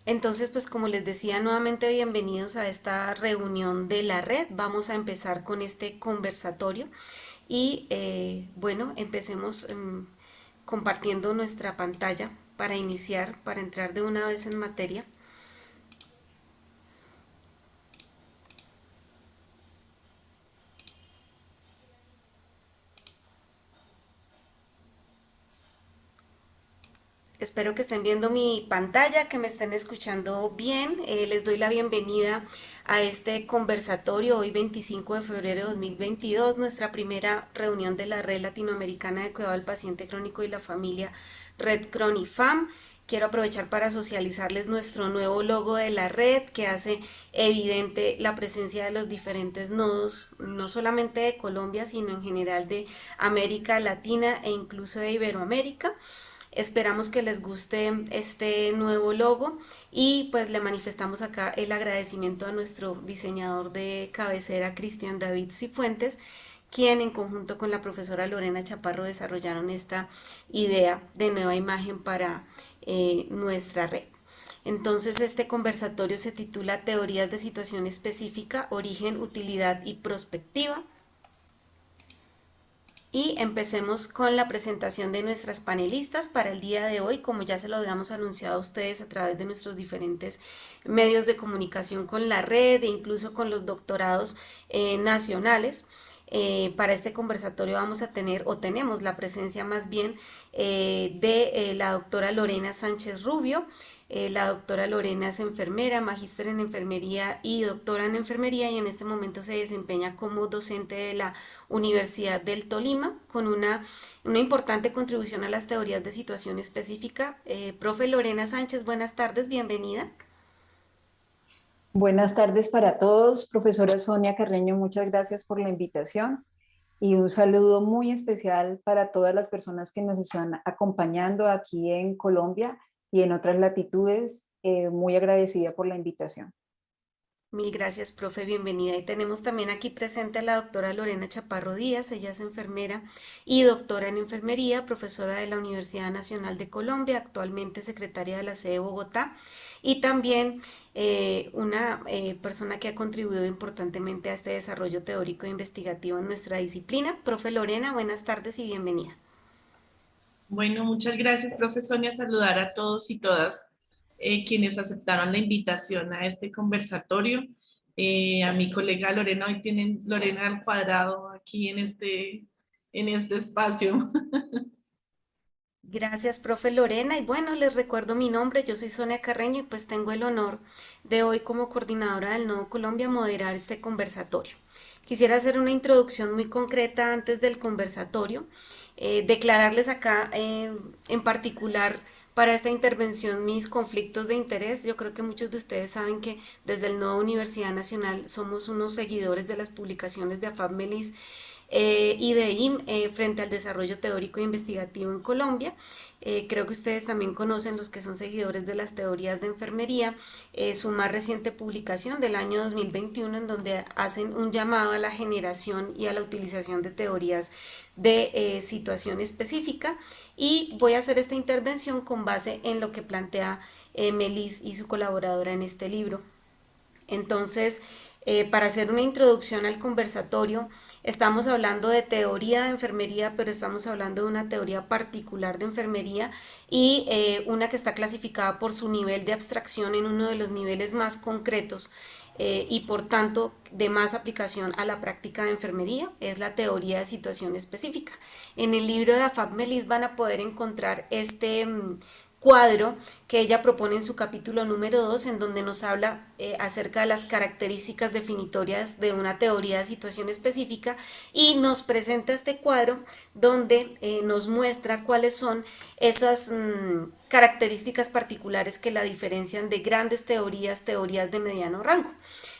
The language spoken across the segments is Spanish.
Entonces, pues como les decía, nuevamente bienvenidos a esta reunión de la red. Vamos a empezar con este conversatorio y bueno, empecemos compartiendo nuestra pantalla para iniciar, para entrar de una vez en materia. Espero que estén viendo mi pantalla, que me estén escuchando bien. Les doy la bienvenida a este conversatorio hoy 25 de febrero de 2022, nuestra primera reunión de la Red Latinoamericana de Cuidado al Paciente Crónico y la Familia, Red Cronifam. Quiero aprovechar para socializarles nuestro nuevo logo de la red que hace evidente la presencia de los diferentes nodos, no solamente de Colombia, sino en general de América Latina e incluso de Iberoamérica. Esperamos que les guste este nuevo logo y pues le manifestamos acá el agradecimiento a nuestro diseñador de cabecera, Cristian David Cifuentes, quien en conjunto con la profesora Lorena Chaparro desarrollaron esta idea de nueva imagen para nuestra red. Entonces este conversatorio se titula Teorías de situación específica, origen, utilidad y prospectiva. Y empecemos con la presentación de nuestras panelistas para el día de hoy, como ya se lo habíamos anunciado a ustedes a través de nuestros diferentes medios de comunicación con la red e incluso con los doctorados nacionales. Para este conversatorio vamos a tener, o tenemos la presencia más bien, de la doctora Lorena Sánchez Rubio. La doctora Lorena es enfermera, magíster en enfermería y doctora en enfermería, y en este momento se desempeña como docente de la Universidad del Tolima con una importante contribución a las teorías de situación específica. Profe Lorena Sánchez, buenas tardes, bienvenida. Buenas tardes para todos. Profesora Sonia Carreño, muchas gracias por la invitación y un saludo muy especial para todas las personas que nos están acompañando aquí en Colombia y en otras latitudes. Muy agradecida por la invitación. Mil gracias, profe, bienvenida. Y tenemos también aquí presente a la doctora Lorena Chaparro Díaz, ella es enfermera y doctora en enfermería, profesora de la Universidad Nacional de Colombia, actualmente secretaria de la sede de Bogotá, y también una persona que ha contribuido importantemente a este desarrollo teórico e investigativo en nuestra disciplina. Profe Lorena, buenas tardes y bienvenida. Bueno, muchas gracias, profe Sonia, saludar a todos y todas quienes aceptaron la invitación a este conversatorio. A mi colega Lorena, hoy tienen Lorena al cuadrado aquí en este espacio. Gracias, profe Lorena. Y bueno, les recuerdo mi nombre, yo soy Sonia Carreño y pues tengo el honor de hoy como coordinadora del Nodo Colombia moderar este conversatorio. Quisiera hacer una introducción muy concreta antes del conversatorio, declararles acá en particular para esta intervención mis conflictos de interés. Yo creo que muchos de ustedes saben que desde el Nodo Universidad Nacional somos unos seguidores de las publicaciones de AFAB Melis y de IM frente al desarrollo teórico e investigativo en Colombia. Creo que ustedes también conocen, los que son seguidores de las teorías de enfermería, su más reciente publicación del año 2021 en donde hacen un llamado a la generación y a la utilización de teorías de situación específica, y voy a hacer esta intervención con base en lo que plantea Melis y su colaboradora en este libro. Entonces, para hacer una introducción al conversatorio, estamos hablando de teoría de enfermería, pero estamos hablando de una teoría particular de enfermería y una que está clasificada por su nivel de abstracción en uno de los niveles más concretos y por tanto de más aplicación a la práctica de enfermería, es la teoría de situación específica. En el libro de Afab Melis van a poder encontrar este cuadro que ella propone en su capítulo número 2, en donde nos habla acerca de las características definitorias de una teoría de situación específica, y nos presenta este cuadro donde nos muestra cuáles son esas características particulares que la diferencian de grandes teorías, teorías de mediano rango.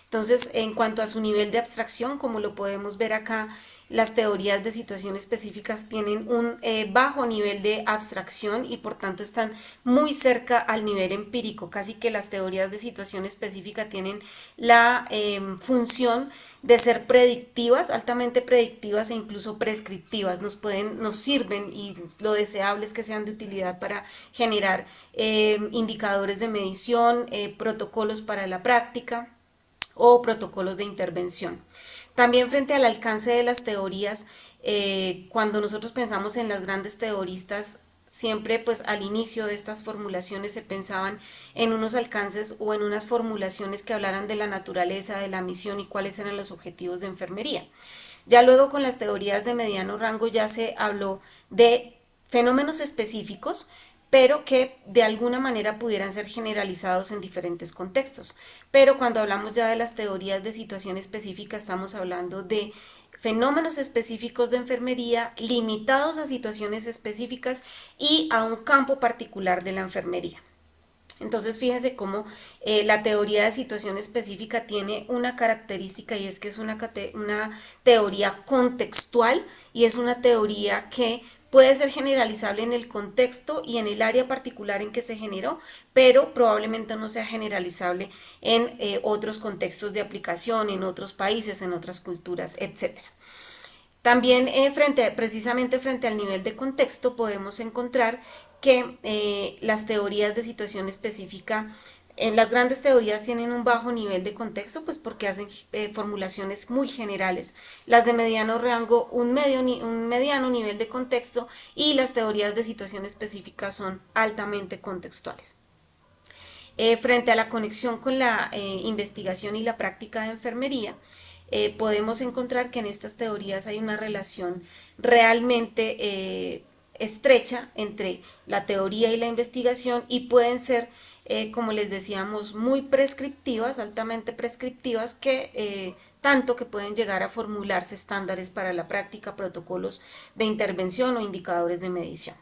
Entonces, en cuanto a su nivel de abstracción, como lo podemos ver acá las teorías de situación específicas tienen un bajo nivel de abstracción y por tanto están muy cerca al nivel empírico, casi que las teorías de situación específica tienen la función de ser predictivas, altamente predictivas e incluso prescriptivas, nos sirven y lo deseable es que sean de utilidad para generar indicadores de medición, protocolos para la práctica o protocolos de intervención. También frente al alcance de las teorías, cuando nosotros pensamos en las grandes teoristas, siempre pues al inicio de estas formulaciones se pensaban en unos alcances o en unas formulaciones que hablaran de la naturaleza, de la misión y cuáles eran los objetivos de enfermería. Ya luego con las teorías de mediano rango ya se habló de fenómenos específicos, pero que de alguna manera pudieran ser generalizados en diferentes contextos. Pero cuando hablamos ya de las teorías de situación específica, estamos hablando de fenómenos específicos de enfermería limitados a situaciones específicas y a un campo particular de la enfermería. Entonces fíjense cómo la teoría de situación específica tiene una característica y es que es una teoría contextual y es una teoría que puede ser generalizable en el contexto y en el área particular en que se generó, pero probablemente no sea generalizable en otros contextos de aplicación, en otros países, en otras culturas, etcétera. También precisamente frente al nivel de contexto podemos encontrar que las teorías de situación específica, las grandes teorías tienen un bajo nivel de contexto, pues porque hacen formulaciones muy generales. Las de mediano rango, un mediano nivel de contexto y las teorías de situación específica son altamente contextuales. Frente a la conexión con la investigación y la práctica de enfermería, podemos encontrar que en estas teorías hay una relación realmente estrecha entre la teoría y la investigación y pueden ser, como les decíamos, muy prescriptivas, altamente prescriptivas, que tanto que pueden llegar a formularse estándares para la práctica, protocolos de intervención o indicadores de medición.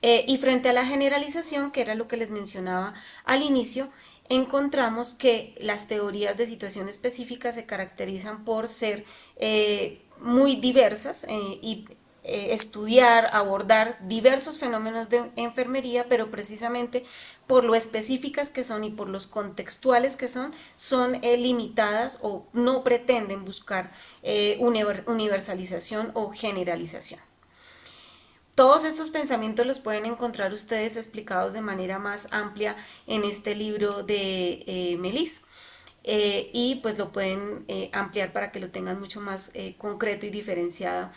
Y frente a la generalización, que era lo que les mencionaba al inicio, encontramos que las teorías de situación específica se caracterizan por ser muy diversas y estudiar, abordar diversos fenómenos de enfermería, pero precisamente por lo específicas que son y por los contextuales que son limitadas o no pretenden buscar universalización o generalización. Todos estos pensamientos los pueden encontrar ustedes explicados de manera más amplia en este libro de Melis. Y pues lo pueden ampliar para que lo tengan mucho más concreto y diferenciado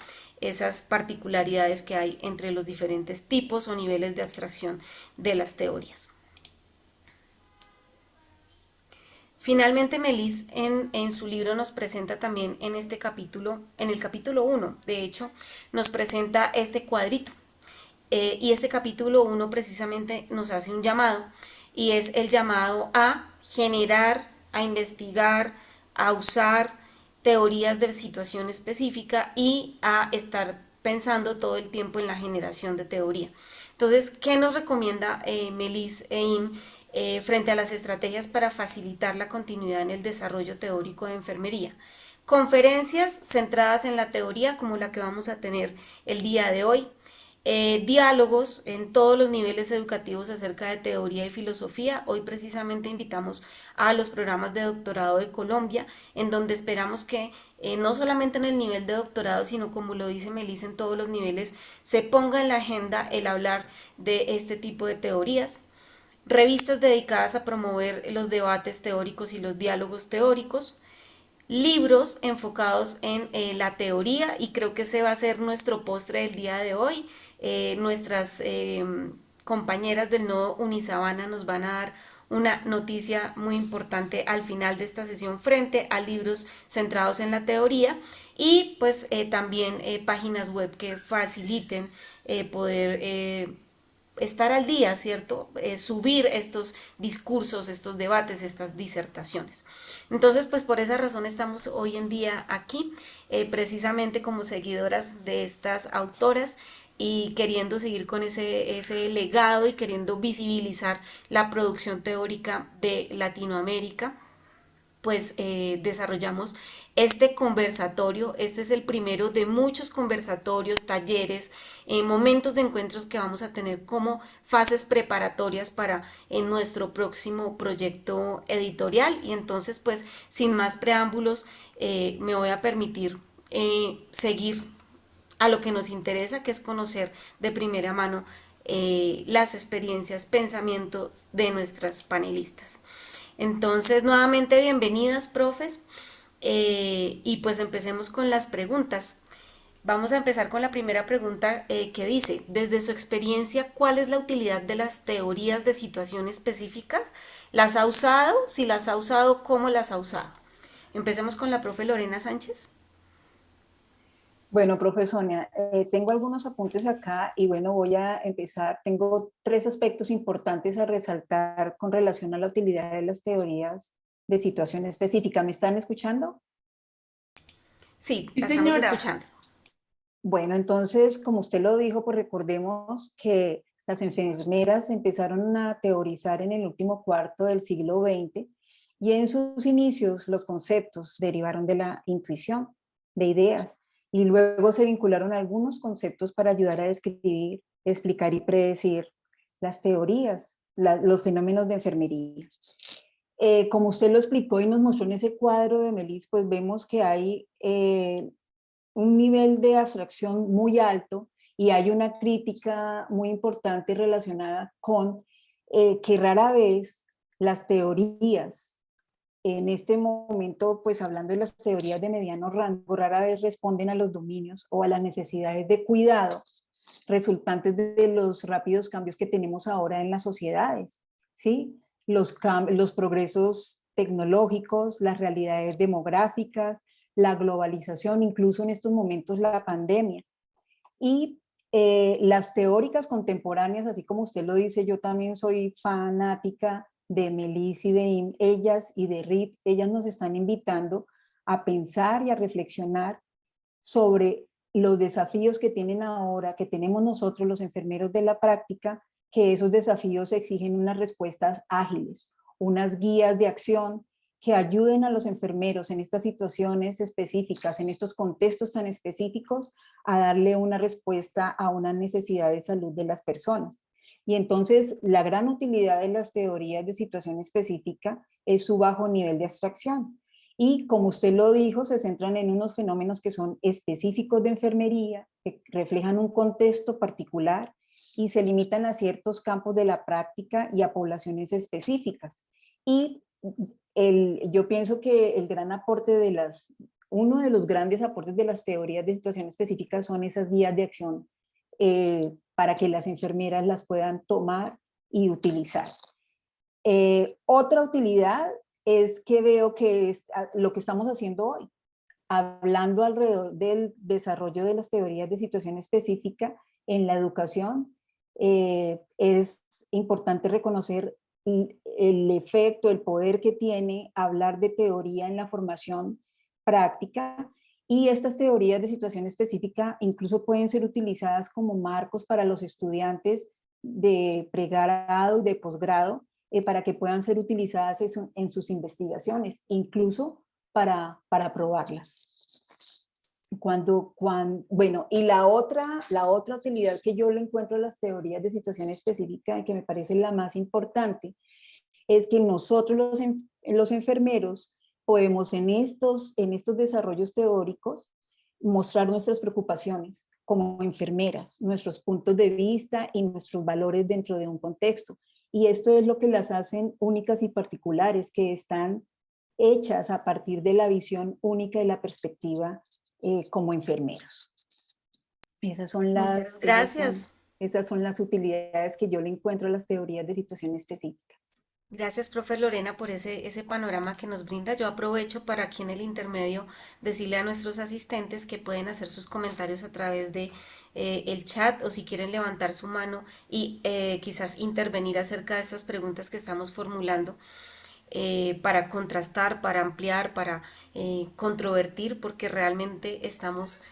esas particularidades que hay entre los diferentes tipos o niveles de abstracción de las teorías. Finalmente, Melis en su libro nos presenta también en este capítulo, en el capítulo 1, de hecho, nos presenta este cuadrito. Y este capítulo 1 precisamente nos hace un llamado, y es el llamado a generar, a investigar, a usar teorías de situación específica y a estar pensando todo el tiempo en la generación de teoría. Entonces, ¿qué nos recomienda Melis frente a las estrategias para facilitar la continuidad en el desarrollo teórico de enfermería? Conferencias centradas en la teoría como la que vamos a tener el día de hoy, diálogos en todos los niveles educativos acerca de teoría y filosofía. Hoy precisamente invitamos a los programas de doctorado de Colombia, en donde esperamos que no solamente en el nivel de doctorado, sino como lo dice Melissa, en todos los niveles se ponga en la agenda el hablar de este tipo de teorías. Revistas dedicadas a promover los debates teóricos y los diálogos teóricos, libros enfocados en la teoría, y creo que ese va a ser nuestro postre del día de hoy. Nuestras compañeras del nodo Unisabana nos van a dar una noticia muy importante al final de esta sesión frente a libros centrados en la teoría y pues también páginas web que faciliten poder estar al día, ¿cierto? Subir estos discursos, estos debates, estas disertaciones. Entonces, pues por esa razón estamos hoy en día aquí, precisamente como seguidoras de estas autoras y queriendo seguir con ese legado y queriendo visibilizar la producción teórica de Latinoamérica. Pues desarrollamos Este conversatorio, este es el primero de muchos conversatorios, talleres, momentos de encuentros que vamos a tener como fases preparatorias para en nuestro próximo proyecto editorial. Y entonces, pues, sin más preámbulos, me voy a permitir seguir a lo que nos interesa, que es conocer de primera mano las experiencias, pensamientos de nuestras panelistas. Entonces, nuevamente, bienvenidas, profes. Y pues empecemos con las preguntas. Vamos a empezar con la primera pregunta que dice, desde su experiencia, ¿cuál es la utilidad de las teorías de situación específica? ¿Las ha usado? Si las ha usado, ¿cómo las ha usado? Empecemos con la profe Lorena Sánchez. Bueno, profe Sonia, tengo algunos apuntes acá y bueno, voy a empezar. Tengo tres aspectos importantes a resaltar con relación a la utilidad de las teorías de situación específica. ¿Me están escuchando? Sí, Sí, la estamos señora. escuchando. Bueno, entonces, como usted lo dijo, pues recordemos que las enfermeras empezaron a teorizar en el último cuarto del siglo XX y en sus inicios los conceptos derivaron de la intuición, de ideas, y luego se vincularon algunos conceptos para ayudar a describir, explicar y predecir las teorías, los fenómenos de enfermería. Como usted lo explicó y nos mostró en ese cuadro de Melis, pues vemos que hay un nivel de abstracción muy alto y hay una crítica muy importante relacionada con que rara vez las teorías, en este momento, pues hablando de las teorías de mediano rango, rara vez responden a los dominios o a las necesidades de cuidado resultantes de los rápidos cambios que tenemos ahora en las sociedades, ¿sí? Los progresos tecnológicos, las realidades demográficas, la globalización, incluso en estos momentos la pandemia. Y las teóricas contemporáneas, así como usted lo dice, yo también soy fanática de Melis y de ellas y de Reed, ellas nos están invitando a pensar y a reflexionar sobre los desafíos que tienen ahora, que tenemos nosotros los enfermeros de la práctica, que esos desafíos exigen unas respuestas ágiles, unas guías de acción que ayuden a los enfermeros en estas situaciones específicas, en estos contextos tan específicos, a darle una respuesta a una necesidad de salud de las personas. Y entonces la gran utilidad de las teorías de situación específica es su bajo nivel de abstracción. Y como usted lo dijo, se centran en unos fenómenos que son específicos de enfermería, que reflejan un contexto particular y se limitan a ciertos campos de la práctica y a poblaciones específicas. Y yo pienso que el gran aporte de uno de los grandes aportes de las teorías de situación específica son esas guías de acción para que las enfermeras las puedan tomar y utilizar. Otra utilidad es que veo que es lo que estamos haciendo hoy, hablando alrededor del desarrollo de las teorías de situación específica en la educación. Es importante reconocer el efecto, el poder que tiene hablar de teoría en la formación práctica, y estas teorías de situación específica incluso pueden ser utilizadas como marcos para los estudiantes de pregrado y de posgrado, para que puedan ser utilizadas en sus investigaciones, incluso para probarlas. Bueno, y la otra utilidad que yo le encuentro a las teorías de situación específica y que me parece la más importante es que nosotros los enfermeros podemos en estos desarrollos teóricos mostrar nuestras preocupaciones como enfermeras, nuestros puntos de vista y nuestros valores dentro de un contexto. Y esto es lo que las hacen únicas y particulares, que están hechas a partir de la visión única y la perspectiva como enfermeros. Esas son Muchas las, esas son, gracias. esas son las utilidades que yo le encuentro a las teorías de situación específica. Gracias, profe Lorena, por ese panorama que nos brinda. Yo aprovecho para aquí en el intermedio decirle a nuestros asistentes que pueden hacer sus comentarios a través de el chat o si quieren levantar su mano y quizás intervenir acerca de estas preguntas que estamos formulando para contrastar, para ampliar, para controvertir, porque realmente estamos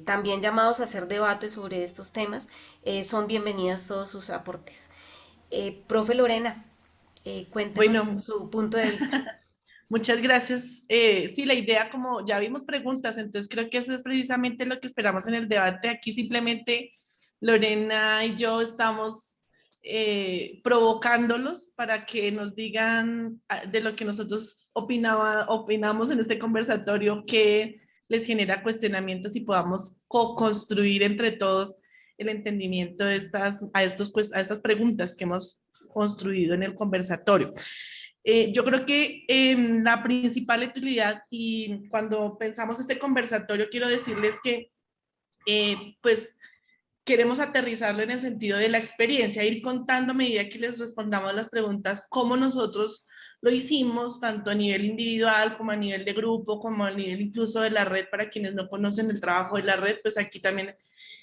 también llamados a hacer debates sobre estos temas. Son bienvenidos todos sus aportes. Profe Lorena, cuéntenos Bueno, su punto de vista. Muchas gracias. Sí, la idea, como ya vimos preguntas, entonces creo que eso es precisamente lo que esperamos en el debate. Aquí simplemente Lorena y yo estamos provocándolos para que nos digan de lo que nosotros opinamos en este conversatorio, que les genera cuestionamientos y podamos co-construir entre todos el entendimiento de a estas preguntas que hemos construido en el conversatorio. Yo creo que la principal utilidad, y cuando pensamos este conversatorio, quiero decirles que pues queremos aterrizarlo en el sentido de la experiencia, ir contando a medida que les respondamos las preguntas cómo nosotros lo hicimos, tanto a nivel individual como a nivel de grupo, como a nivel incluso de la red. Para quienes no conocen el trabajo de la red, pues aquí también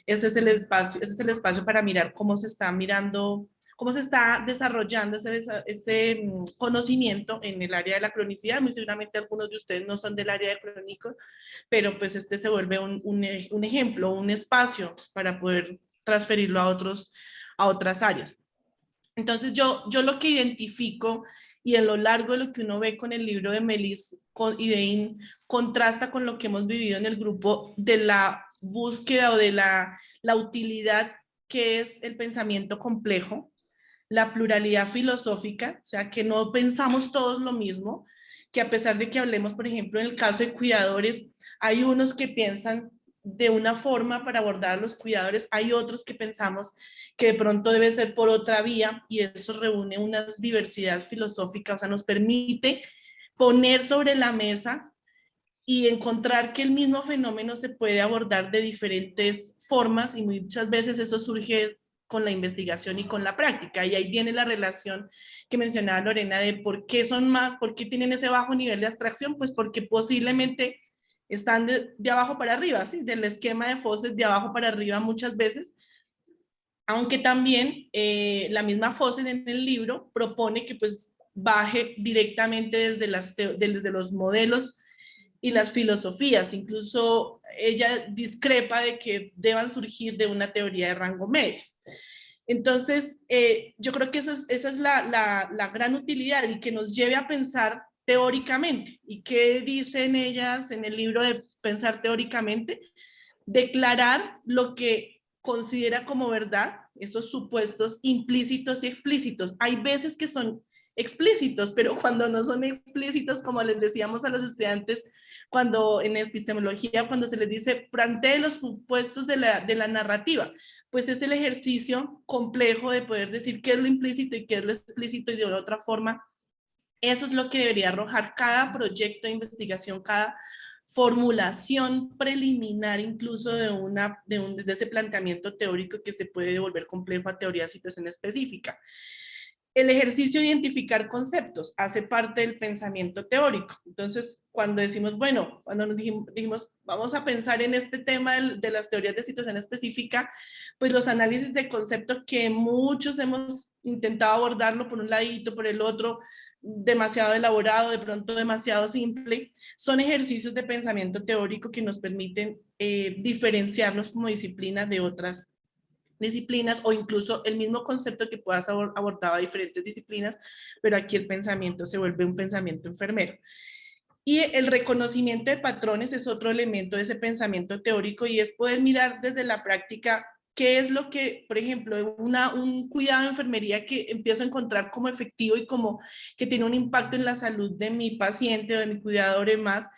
ese es el espacio para mirar cómo se está mirando, cómo se está desarrollando ese conocimiento en el área de la cronicidad. Muy seguramente algunos de ustedes no son del área de crónico, pero pues este se vuelve un ejemplo, un espacio para poder transferirlo a otras áreas. Entonces yo lo que identifico, y a lo largo de lo que uno ve con el libro de Melis y de In, contrasta con lo que hemos vivido en el grupo de la búsqueda o de la utilidad que es el pensamiento complejo, la pluralidad filosófica, o sea, que no pensamos todos lo mismo, que a pesar de que hablemos, por ejemplo, en el caso de cuidadores, hay unos que piensan de una forma para abordar a los cuidadores, hay otros que pensamos que de pronto debe ser por otra vía, y eso reúne una diversidad filosófica, o sea, nos permite poner sobre la mesa y encontrar que el mismo fenómeno se puede abordar de diferentes formas, y muchas veces eso surge con la investigación y con la práctica. Y ahí viene la relación que mencionaba Lorena de por qué son más, por qué tienen ese bajo nivel de abstracción, pues porque posiblemente están de abajo para arriba, ¿sí? Del esquema de Fawcett de abajo para arriba muchas veces, aunque también la misma Fawcett en el libro propone que pues baje directamente desde los modelos y las filosofías. Incluso ella discrepa de que deban surgir de una teoría de rango medio. Entonces, yo creo que esa es la gran utilidad, y que nos lleve a pensar teóricamente. ¿Y qué dicen ellas en el libro de Pensar teóricamente? Declarar lo que considera como verdad, esos supuestos implícitos y explícitos. Hay veces que son explícitos, pero cuando no son explícitos, como les decíamos a los estudiantes, cuando en epistemología, cuando se les dice plantee los supuestos de la narrativa, pues es el ejercicio complejo de poder decir qué es lo implícito y qué es lo explícito, y de otra forma, eso es lo que debería arrojar cada proyecto de investigación, cada formulación preliminar, incluso de ese planteamiento teórico que se puede volver complejo a teoría de situación específica. El ejercicio de identificar conceptos hace parte del pensamiento teórico. Entonces, cuando decimos, bueno, cuando nos dijimos vamos a pensar en este tema de las teorías de situación específica, pues los análisis de conceptos que muchos hemos intentado abordarlo por un ladito, por el otro, demasiado elaborado, de pronto demasiado simple, son ejercicios de pensamiento teórico que nos permiten diferenciarnos como disciplina de otras disciplinas, o incluso el mismo concepto que puedas abordar a diferentes disciplinas, pero aquí el pensamiento se vuelve un pensamiento enfermero. Y el reconocimiento de patrones es otro elemento de ese pensamiento teórico, y es poder mirar desde la práctica qué es lo que, por ejemplo, un cuidado de enfermería que empiezo a encontrar como efectivo y como que tiene un impacto en la salud de mi paciente o de mi cuidador y más,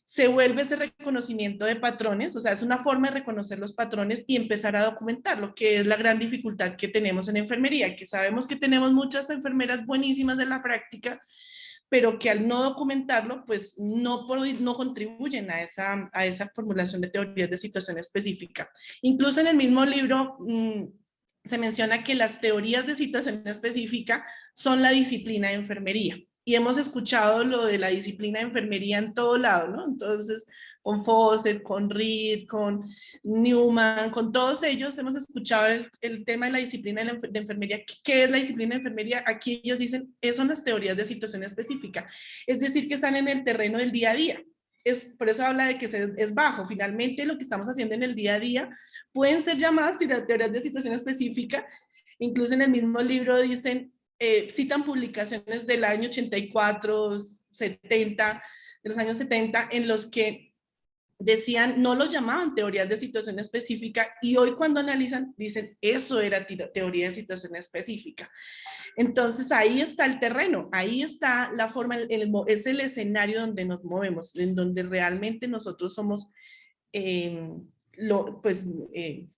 se vuelve ese reconocimiento de patrones. O sea, es una forma de reconocer los patrones y empezar a documentarlo, que es la gran dificultad que tenemos en enfermería, que sabemos que tenemos muchas enfermeras buenísimas de la práctica, pero que al no documentarlo, pues no contribuyen a esa formulación de teorías de situación específica. Incluso en el mismo libro se menciona que las teorías de situación específica son la disciplina de enfermería. Y hemos escuchado lo de la disciplina de enfermería en todo lado, ¿no? Entonces, con Fawcett, con Reed, con Newman, con todos ellos hemos escuchado el tema de la disciplina de enfermería. ¿Qué es la disciplina de enfermería? Aquí ellos dicen, son las teorías de situación específica. Es decir, que están en el terreno del día a día. Por eso habla de que es bajo. Finalmente, lo que estamos haciendo en el día a día pueden ser llamadas teorías de situación específica. Incluso en el mismo libro dicen, citan publicaciones del año 84, 70, de los años 70, en los que decían, no lo llamaban teorías de situación específica, y hoy cuando analizan dicen, eso era teoría de situación específica. Entonces ahí está el terreno, ahí está la forma, es el escenario donde nos movemos, en donde realmente nosotros somos,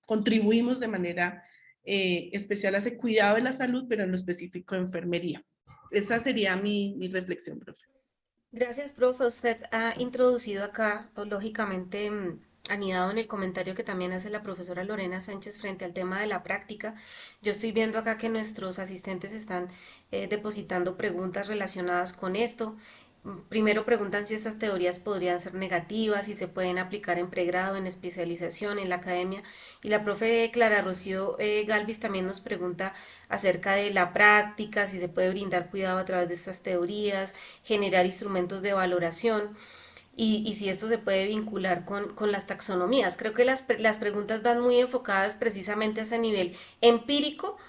contribuimos de manera especial a ese cuidado de la salud, pero en lo específico de enfermería. Esa sería mi reflexión, profe. Gracias, profe. Usted ha introducido acá, o lógicamente, anidado en el comentario que también hace la profesora Lorena Sánchez frente al tema de la práctica. Yo estoy viendo acá que nuestros asistentes están depositando preguntas relacionadas con esto. Primero preguntan si estas teorías podrían ser negativas, si se pueden aplicar en pregrado, en especialización, en la academia. Y la profe Clara Rocío Galvis también nos pregunta acerca de la práctica, si se puede brindar cuidado a través de estas teorías, generar instrumentos de valoración y si esto se puede vincular con las taxonomías. Creo que las preguntas van muy enfocadas precisamente a ese nivel empírico,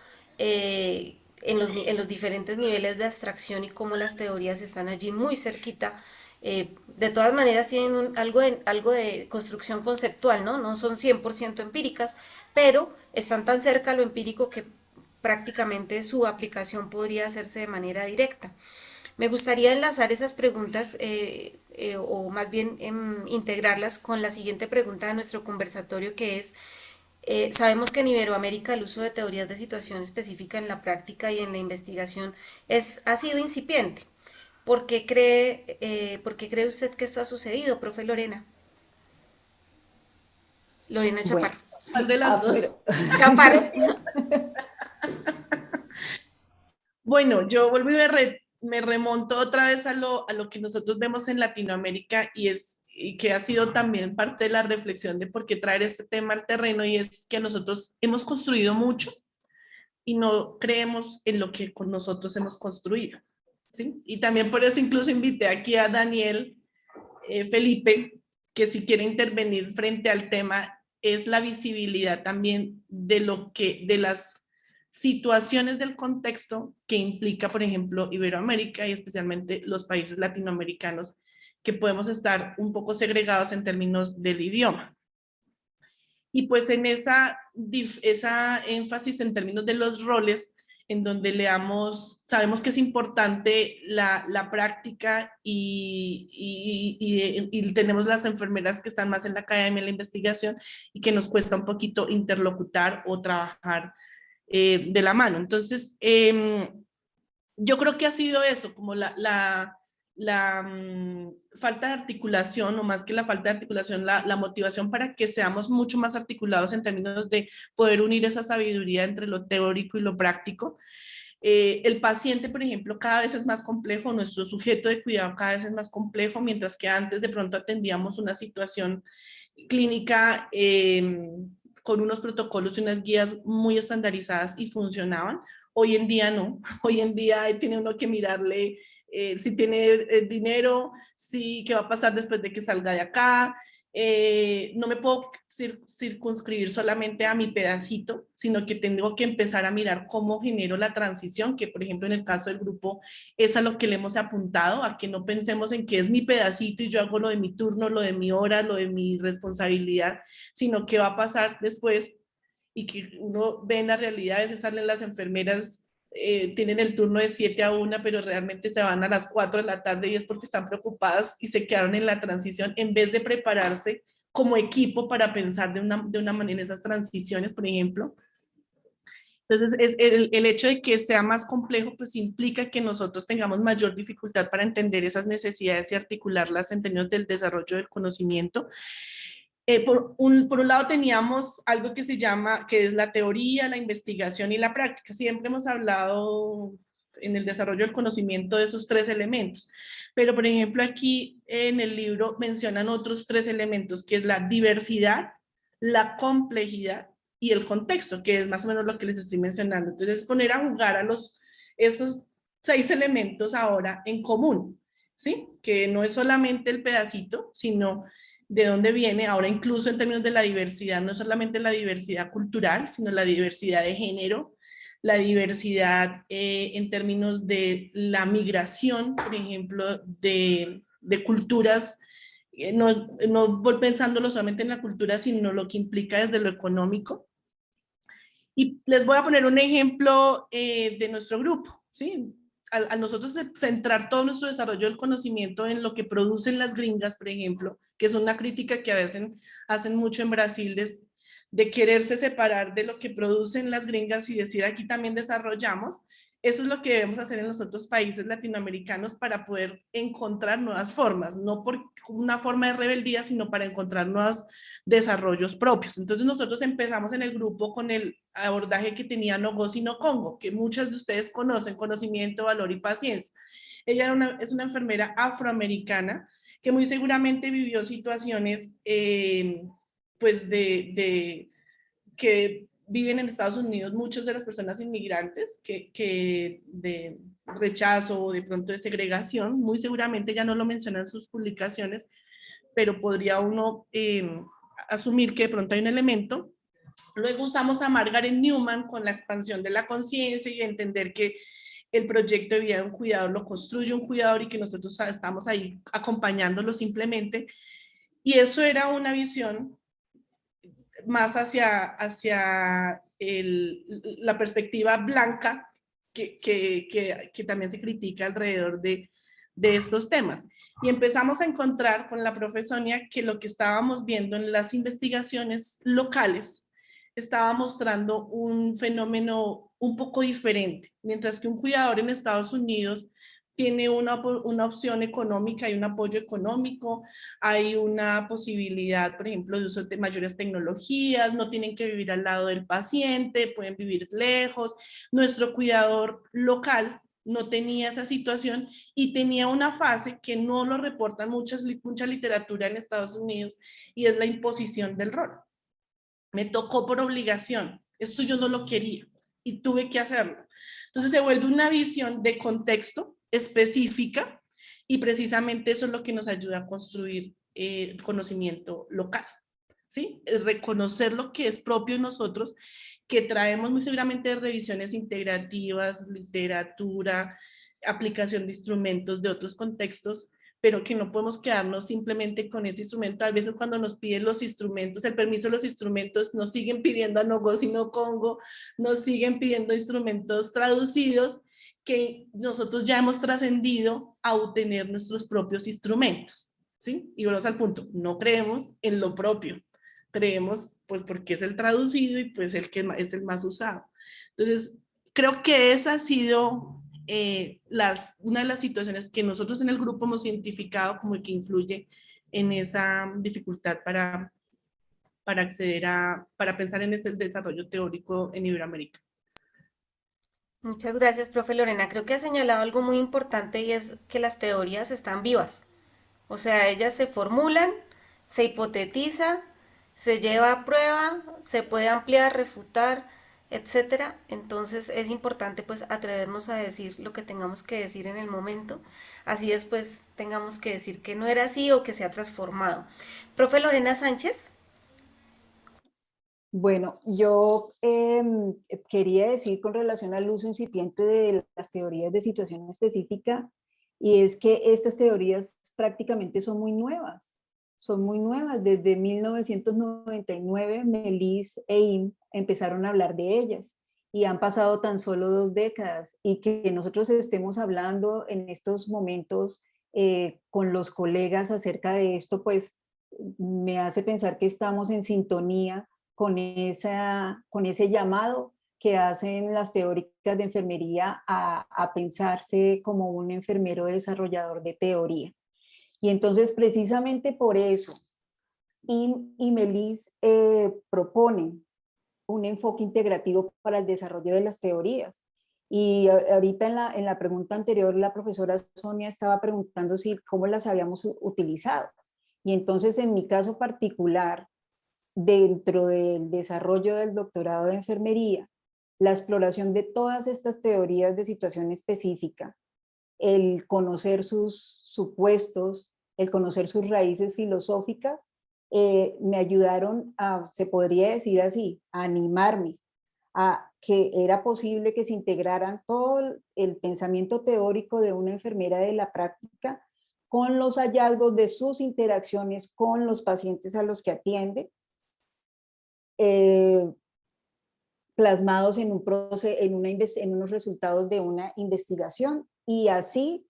en los diferentes niveles de abstracción y cómo las teorías están allí muy cerquita. De todas maneras tienen algo de construcción conceptual, ¿no? No son 100% empíricas, pero están tan cerca a lo empírico que prácticamente su aplicación podría hacerse de manera directa. Me gustaría enlazar esas preguntas o más bien integrarlas con la siguiente pregunta de nuestro conversatorio, que es, sabemos que en Iberoamérica el uso de teorías de situación específica en la práctica y en la investigación ha sido incipiente. ¿Por qué cree usted que esto ha sucedido, profe Lorena? Lorena Bueno, Chaparro. ¿Cuál de las dos? Chaparro. Bueno, yo vuelvo y me remonto otra vez a lo que nosotros vemos en Latinoamérica y que ha sido también parte de la reflexión de por qué traer este tema al terreno, y es que nosotros hemos construido mucho y no creemos en lo que con nosotros hemos construido, ¿sí? Y también por eso incluso invité aquí a Daniel Felipe, que si quiere intervenir frente al tema, es la visibilidad también de las situaciones del contexto que implica, por ejemplo, Iberoamérica y especialmente los países latinoamericanos, que podemos estar un poco segregados en términos del idioma. Y pues en esa énfasis en términos de los roles, en donde sabemos que es importante la práctica y tenemos las enfermeras que están más en la academia, en la investigación, y que nos cuesta un poquito interlocutar o trabajar de la mano. Entonces, yo creo que ha sido eso, como la falta de articulación, o más que la falta de articulación, la motivación para que seamos mucho más articulados en términos de poder unir esa sabiduría entre lo teórico y lo práctico. El paciente, por ejemplo, cada vez es más complejo, nuestro sujeto de cuidado cada vez es más complejo, mientras que antes de pronto atendíamos una situación clínica con unos protocolos y unas guías muy estandarizadas y funcionaban. Hoy en día no, hoy en día tiene uno que mirarle si tiene dinero, qué va a pasar después de que salga de acá. No me puedo circunscribir solamente a mi pedacito, sino que tengo que empezar a mirar cómo genero la transición, que por ejemplo en el caso del grupo es a lo que le hemos apuntado, a que no pensemos en que es mi pedacito y yo hago lo de mi turno, lo de mi hora, lo de mi responsabilidad, sino qué va a pasar después, y que uno ve en la realidad. A veces salen las enfermeras, tienen el turno de 7 a 1, pero realmente se van a las 4 de la tarde y es porque están preocupadas y se quedaron en la transición en vez de prepararse como equipo para pensar de una manera en esas transiciones, por ejemplo. Entonces, el hecho de que sea más complejo, pues implica que nosotros tengamos mayor dificultad para entender esas necesidades y articularlas en términos del desarrollo del conocimiento. Por un lado teníamos algo que que es la teoría, la investigación y la práctica. Siempre hemos hablado en el desarrollo del conocimiento de esos 3 elementos, pero por ejemplo aquí en el libro mencionan otros 3 elementos, que es la diversidad, la complejidad y el contexto, que es más o menos lo que les estoy mencionando. Entonces, poner a jugar a esos 6 elementos ahora en común, ¿sí? Que no es solamente el pedacito, sino de dónde viene, ahora incluso en términos de la diversidad, no solamente la diversidad cultural, sino la diversidad de género, la diversidad en términos de la migración, por ejemplo, de culturas, no voy pensándolo solamente en la cultura, sino lo que implica desde lo económico. Y les voy a poner un ejemplo de nuestro grupo, ¿sí? Al nosotros centrar todo nuestro desarrollo del conocimiento en lo que producen las gringas, por ejemplo, que es una crítica que a veces hacen mucho en Brasil de quererse separar de lo que producen las gringas y decir aquí también desarrollamos. Eso es lo que debemos hacer en los otros países latinoamericanos para poder encontrar nuevas formas, no por una forma de rebeldía, sino para encontrar nuevos desarrollos propios. Entonces nosotros empezamos en el grupo con el abordaje que tenía Ngozi Congo, que muchas de ustedes conocen, conocimiento, valor y paciencia. Ella es una enfermera afroamericana que muy seguramente vivió situaciones pues que viven en Estados Unidos muchas de las personas inmigrantes que de rechazo o de pronto de segregación, muy seguramente ya no lo mencionan en sus publicaciones, pero podría uno asumir que de pronto hay un elemento. Luego usamos a Margaret Newman con la expansión de la conciencia y entender que el proyecto de vida de un cuidador lo construye un cuidador y que nosotros estamos ahí acompañándolo simplemente. Y eso era una visión más hacia la perspectiva blanca que también se critica alrededor de estos temas. Y empezamos a encontrar con la profe Sonia que lo que estábamos viendo en las investigaciones locales estaba mostrando un fenómeno un poco diferente, mientras que un cuidador en Estados Unidos tiene una opción económica y un apoyo económico, hay una posibilidad, por ejemplo, de uso de mayores tecnologías, no tienen que vivir al lado del paciente, pueden vivir lejos. Nuestro cuidador local no tenía esa situación y tenía una fase que no lo reportan mucha literatura en Estados Unidos y es la imposición del rol. Me tocó por obligación, esto yo no lo quería y tuve que hacerlo. Entonces se vuelve una visión de contexto específica y precisamente eso es lo que nos ayuda a construir conocimiento local, ¿sí? Reconocer lo que es propio de nosotros, que traemos muy seguramente de revisiones integrativas, literatura, aplicación de instrumentos de otros contextos, pero que no podemos quedarnos simplemente con ese instrumento. A veces cuando nos piden los instrumentos, el permiso de los instrumentos, nos siguen pidiendo a Ngozi Congo, nos siguen pidiendo instrumentos traducidos, que nosotros ya hemos trascendido a obtener nuestros propios instrumentos, ¿sí? Y volvemos al punto, no creemos en lo propio, creemos pues porque es el traducido y pues el que es el más usado. Entonces, creo que esa ha sido una de las situaciones que nosotros en el grupo hemos identificado como que influye en esa dificultad acceder para pensar en este desarrollo teórico en Iberoamérica. Muchas gracias, profe Lorena. Creo que ha señalado algo muy importante y es que las teorías están vivas. O sea, ellas se formulan, se hipotetiza, se lleva a prueba, se puede ampliar, refutar, etcétera. Entonces es importante pues atrevernos a decir lo que tengamos que decir en el momento, así después tengamos que decir que no era así o que se ha transformado. Profe Lorena Sánchez. Bueno, yo quería decir con relación al uso incipiente de las teorías de situación específica, y es que estas teorías prácticamente son muy nuevas. Desde 1999, Melis e Im empezaron a hablar de ellas y han pasado tan solo 2 décadas, y que nosotros estemos hablando en estos momentos con los colegas acerca de esto, pues me hace pensar que estamos en sintonía con ese llamado que hacen las teóricas de enfermería a pensarse como un enfermero desarrollador de teoría. Y entonces precisamente por eso, y Melis proponen un enfoque integrativo para el desarrollo de las teorías. Y ahorita en la pregunta anterior, la profesora Sonia estaba preguntando si cómo las habíamos utilizado. Y entonces en mi caso particular, dentro del desarrollo del doctorado de enfermería, la exploración de todas estas teorías de situación específica, el conocer sus supuestos, el conocer sus raíces filosóficas, me ayudaron a, se podría decir así, a animarme a que era posible que se integraran todo el pensamiento teórico de una enfermera de la práctica con los hallazgos de sus interacciones con los pacientes a los que atiende, plasmados en, un proceso, en unos resultados de una investigación, y así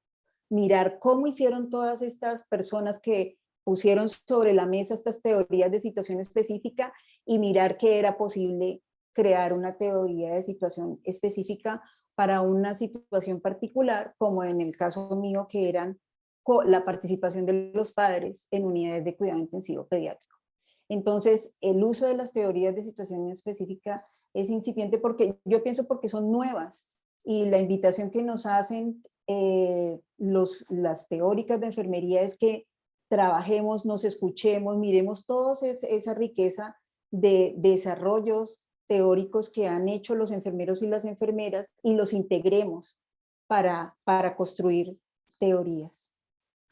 mirar cómo hicieron todas estas personas que pusieron sobre la mesa estas teorías de situación específica, y mirar que era posible crear una teoría de situación específica para una situación particular, como en el caso mío, que eran la participación de los padres en unidades de cuidado intensivo pediátrico. Entonces, el uso de las teorías de situación específica es incipiente, porque yo pienso porque son nuevas, y la invitación que nos hacen las teóricas de enfermería es que trabajemos, nos escuchemos, miremos toda esa riqueza de desarrollos teóricos que han hecho los enfermeros y las enfermeras, y los integremos para construir teorías.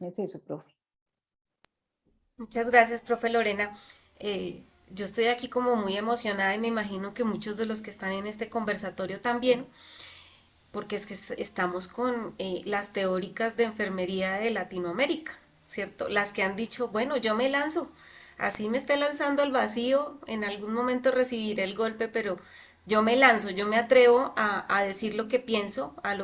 Es eso, profe. Muchas gracias, profe Lorena. Yo estoy aquí como muy emocionada y me imagino que muchos de los que están en este conversatorio también, porque es que estamos con las teóricas de enfermería de Latinoamérica, ¿cierto? Las que han dicho, bueno, yo me lanzo, así me esté lanzando al vacío, en algún momento recibiré el golpe, pero yo me lanzo, yo me atrevo a decir lo que pienso, a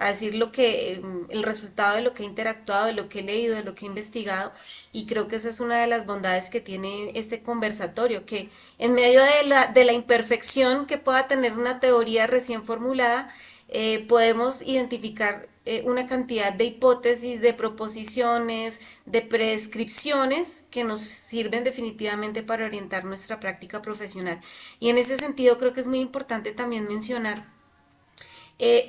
decir lo que, el resultado de lo que he interactuado, de lo que he leído, de lo que he investigado, y creo que esa es una de las bondades que tiene este conversatorio, que en medio de la imperfección que pueda tener una teoría recién formulada, podemos identificar una cantidad de hipótesis, de proposiciones, de prescripciones que nos sirven definitivamente para orientar nuestra práctica profesional. Y en ese sentido creo que es muy importante también mencionar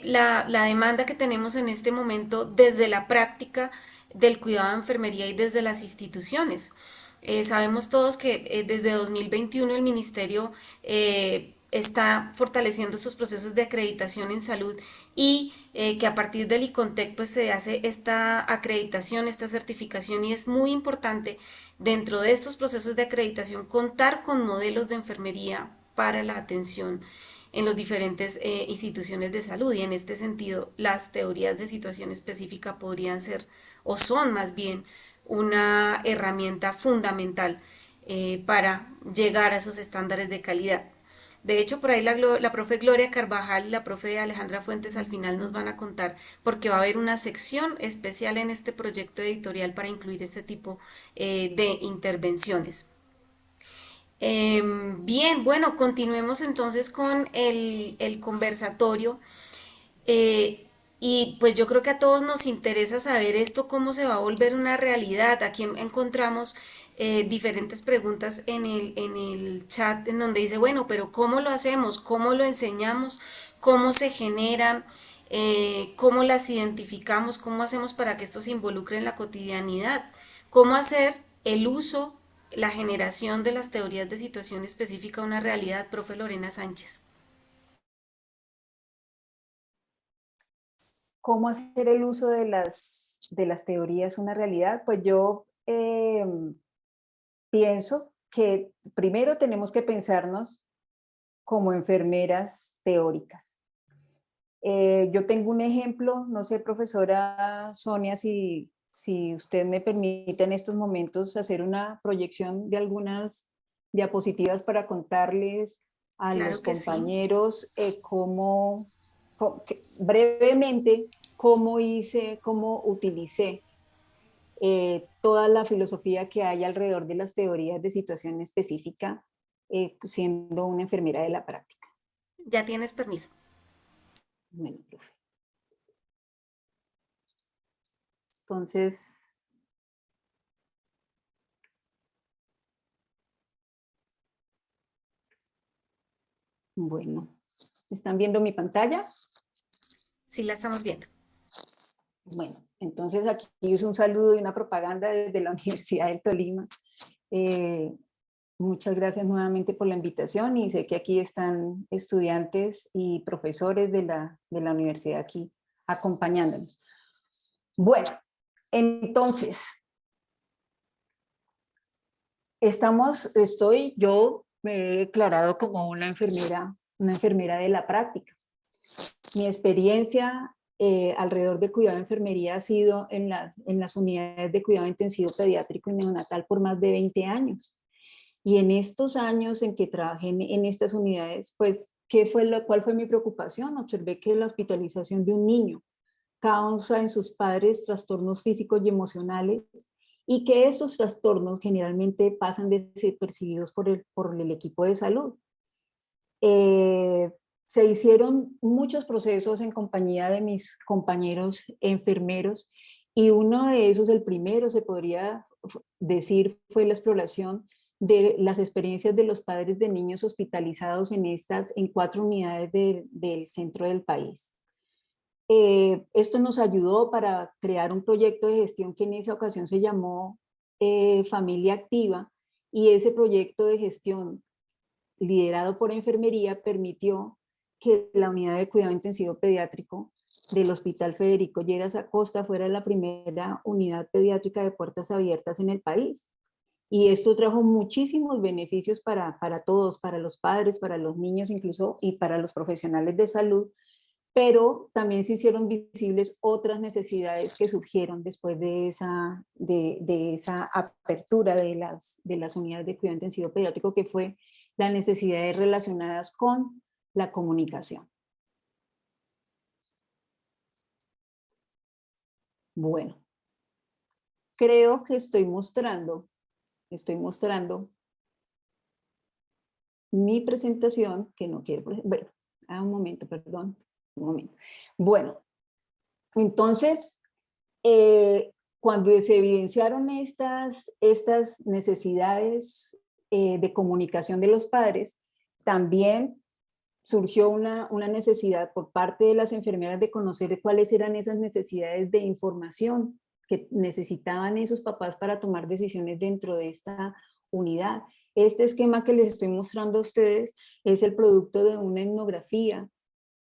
la demanda que tenemos en este momento desde la práctica del cuidado de enfermería y desde las instituciones. Sabemos todos que desde 2021 el Ministerio está fortaleciendo estos procesos de acreditación en salud, y que a partir del ICONTEC pues se hace esta acreditación, esta certificación, y es muy importante dentro de estos procesos de acreditación contar con modelos de enfermería para la atención en las diferentes instituciones de salud, y en este sentido las teorías de situación específica podrían ser, o son más bien, una herramienta fundamental para llegar a esos estándares de calidad. De hecho, por ahí la profe Gloria Carvajal y la profe Alejandra Fuentes al final nos van a contar, porque va a haber una sección especial en este proyecto editorial para incluir este tipo de intervenciones. Bien, bueno, continuemos entonces con el conversatorio. Eh, y pues yo creo que a todos nos interesa saber esto, cómo se va a volver una realidad. Aquí encontramos diferentes preguntas en el chat, en donde dice, bueno, pero ¿cómo lo hacemos? ¿Cómo lo enseñamos? ¿Cómo se generan? ¿Cómo las identificamos? ¿Cómo hacemos para que esto se involucre en la cotidianidad? ¿Cómo hacer el uso, la generación de las teorías de situación específica una realidad, profe Lorena Sánchez? ¿Cómo hacer el uso de las teorías una realidad? Pues yo pienso que primero tenemos que pensarnos como enfermeras teóricas. Yo tengo un ejemplo, no sé, profesora Sonia, si usted me permite en estos momentos hacer una proyección de algunas diapositivas para contarles a los Claro que sí. compañeros brevemente cómo utilicé toda la filosofía que hay alrededor de las teorías de situación específica, siendo una enfermera de la práctica. Ya tienes permiso. Bueno, profe. Entonces, bueno, ¿están viendo mi pantalla? Sí, la estamos viendo. Bueno, entonces aquí hice un saludo y una propaganda desde la Universidad del Tolima. Muchas gracias nuevamente por la invitación, y sé que aquí están estudiantes y profesores de la universidad aquí acompañándonos. Bueno, entonces, yo me he declarado como una enfermera una enfermera de la práctica. Mi experiencia alrededor del cuidado de enfermería ha sido en las unidades de cuidado intensivo pediátrico y neonatal por más de 20 años. Y en estos años en que trabajé en estas unidades, pues, ¿cuál fue mi preocupación? Observé que la hospitalización de un niño causa en sus padres trastornos físicos y emocionales, y que estos trastornos generalmente pasan desapercibidos por el equipo de salud. Se hicieron muchos procesos en compañía de mis compañeros enfermeros, y uno de esos, el primero, se podría decir, fue la exploración de las experiencias de los padres de niños hospitalizados en 4 unidades del centro del país. Esto nos ayudó para crear un proyecto de gestión que en esa ocasión se llamó Familia Activa, y ese proyecto de gestión liderado por enfermería permitió que la unidad de cuidado intensivo pediátrico del Hospital Federico Lleras Acosta fuera la primera unidad pediátrica de puertas abiertas en el país. Y esto trajo muchísimos beneficios para todos, para los padres, para los niños incluso, y para los profesionales de salud, pero también se hicieron visibles otras necesidades que surgieron después de esa apertura de las unidades de cuidado intensivo pediátrico, que fue las necesidades relacionadas con la comunicación. Bueno, creo que estoy mostrando mi presentación, que no quiero, bueno, un momento, perdón, un momento. Bueno, entonces, cuando se evidenciaron estas necesidades de comunicación de los padres, también surgió una necesidad por parte de las enfermeras de conocer cuáles eran esas necesidades de información que necesitaban esos papás para tomar decisiones dentro de esta unidad. Este esquema que les estoy mostrando a ustedes es el producto de una etnografía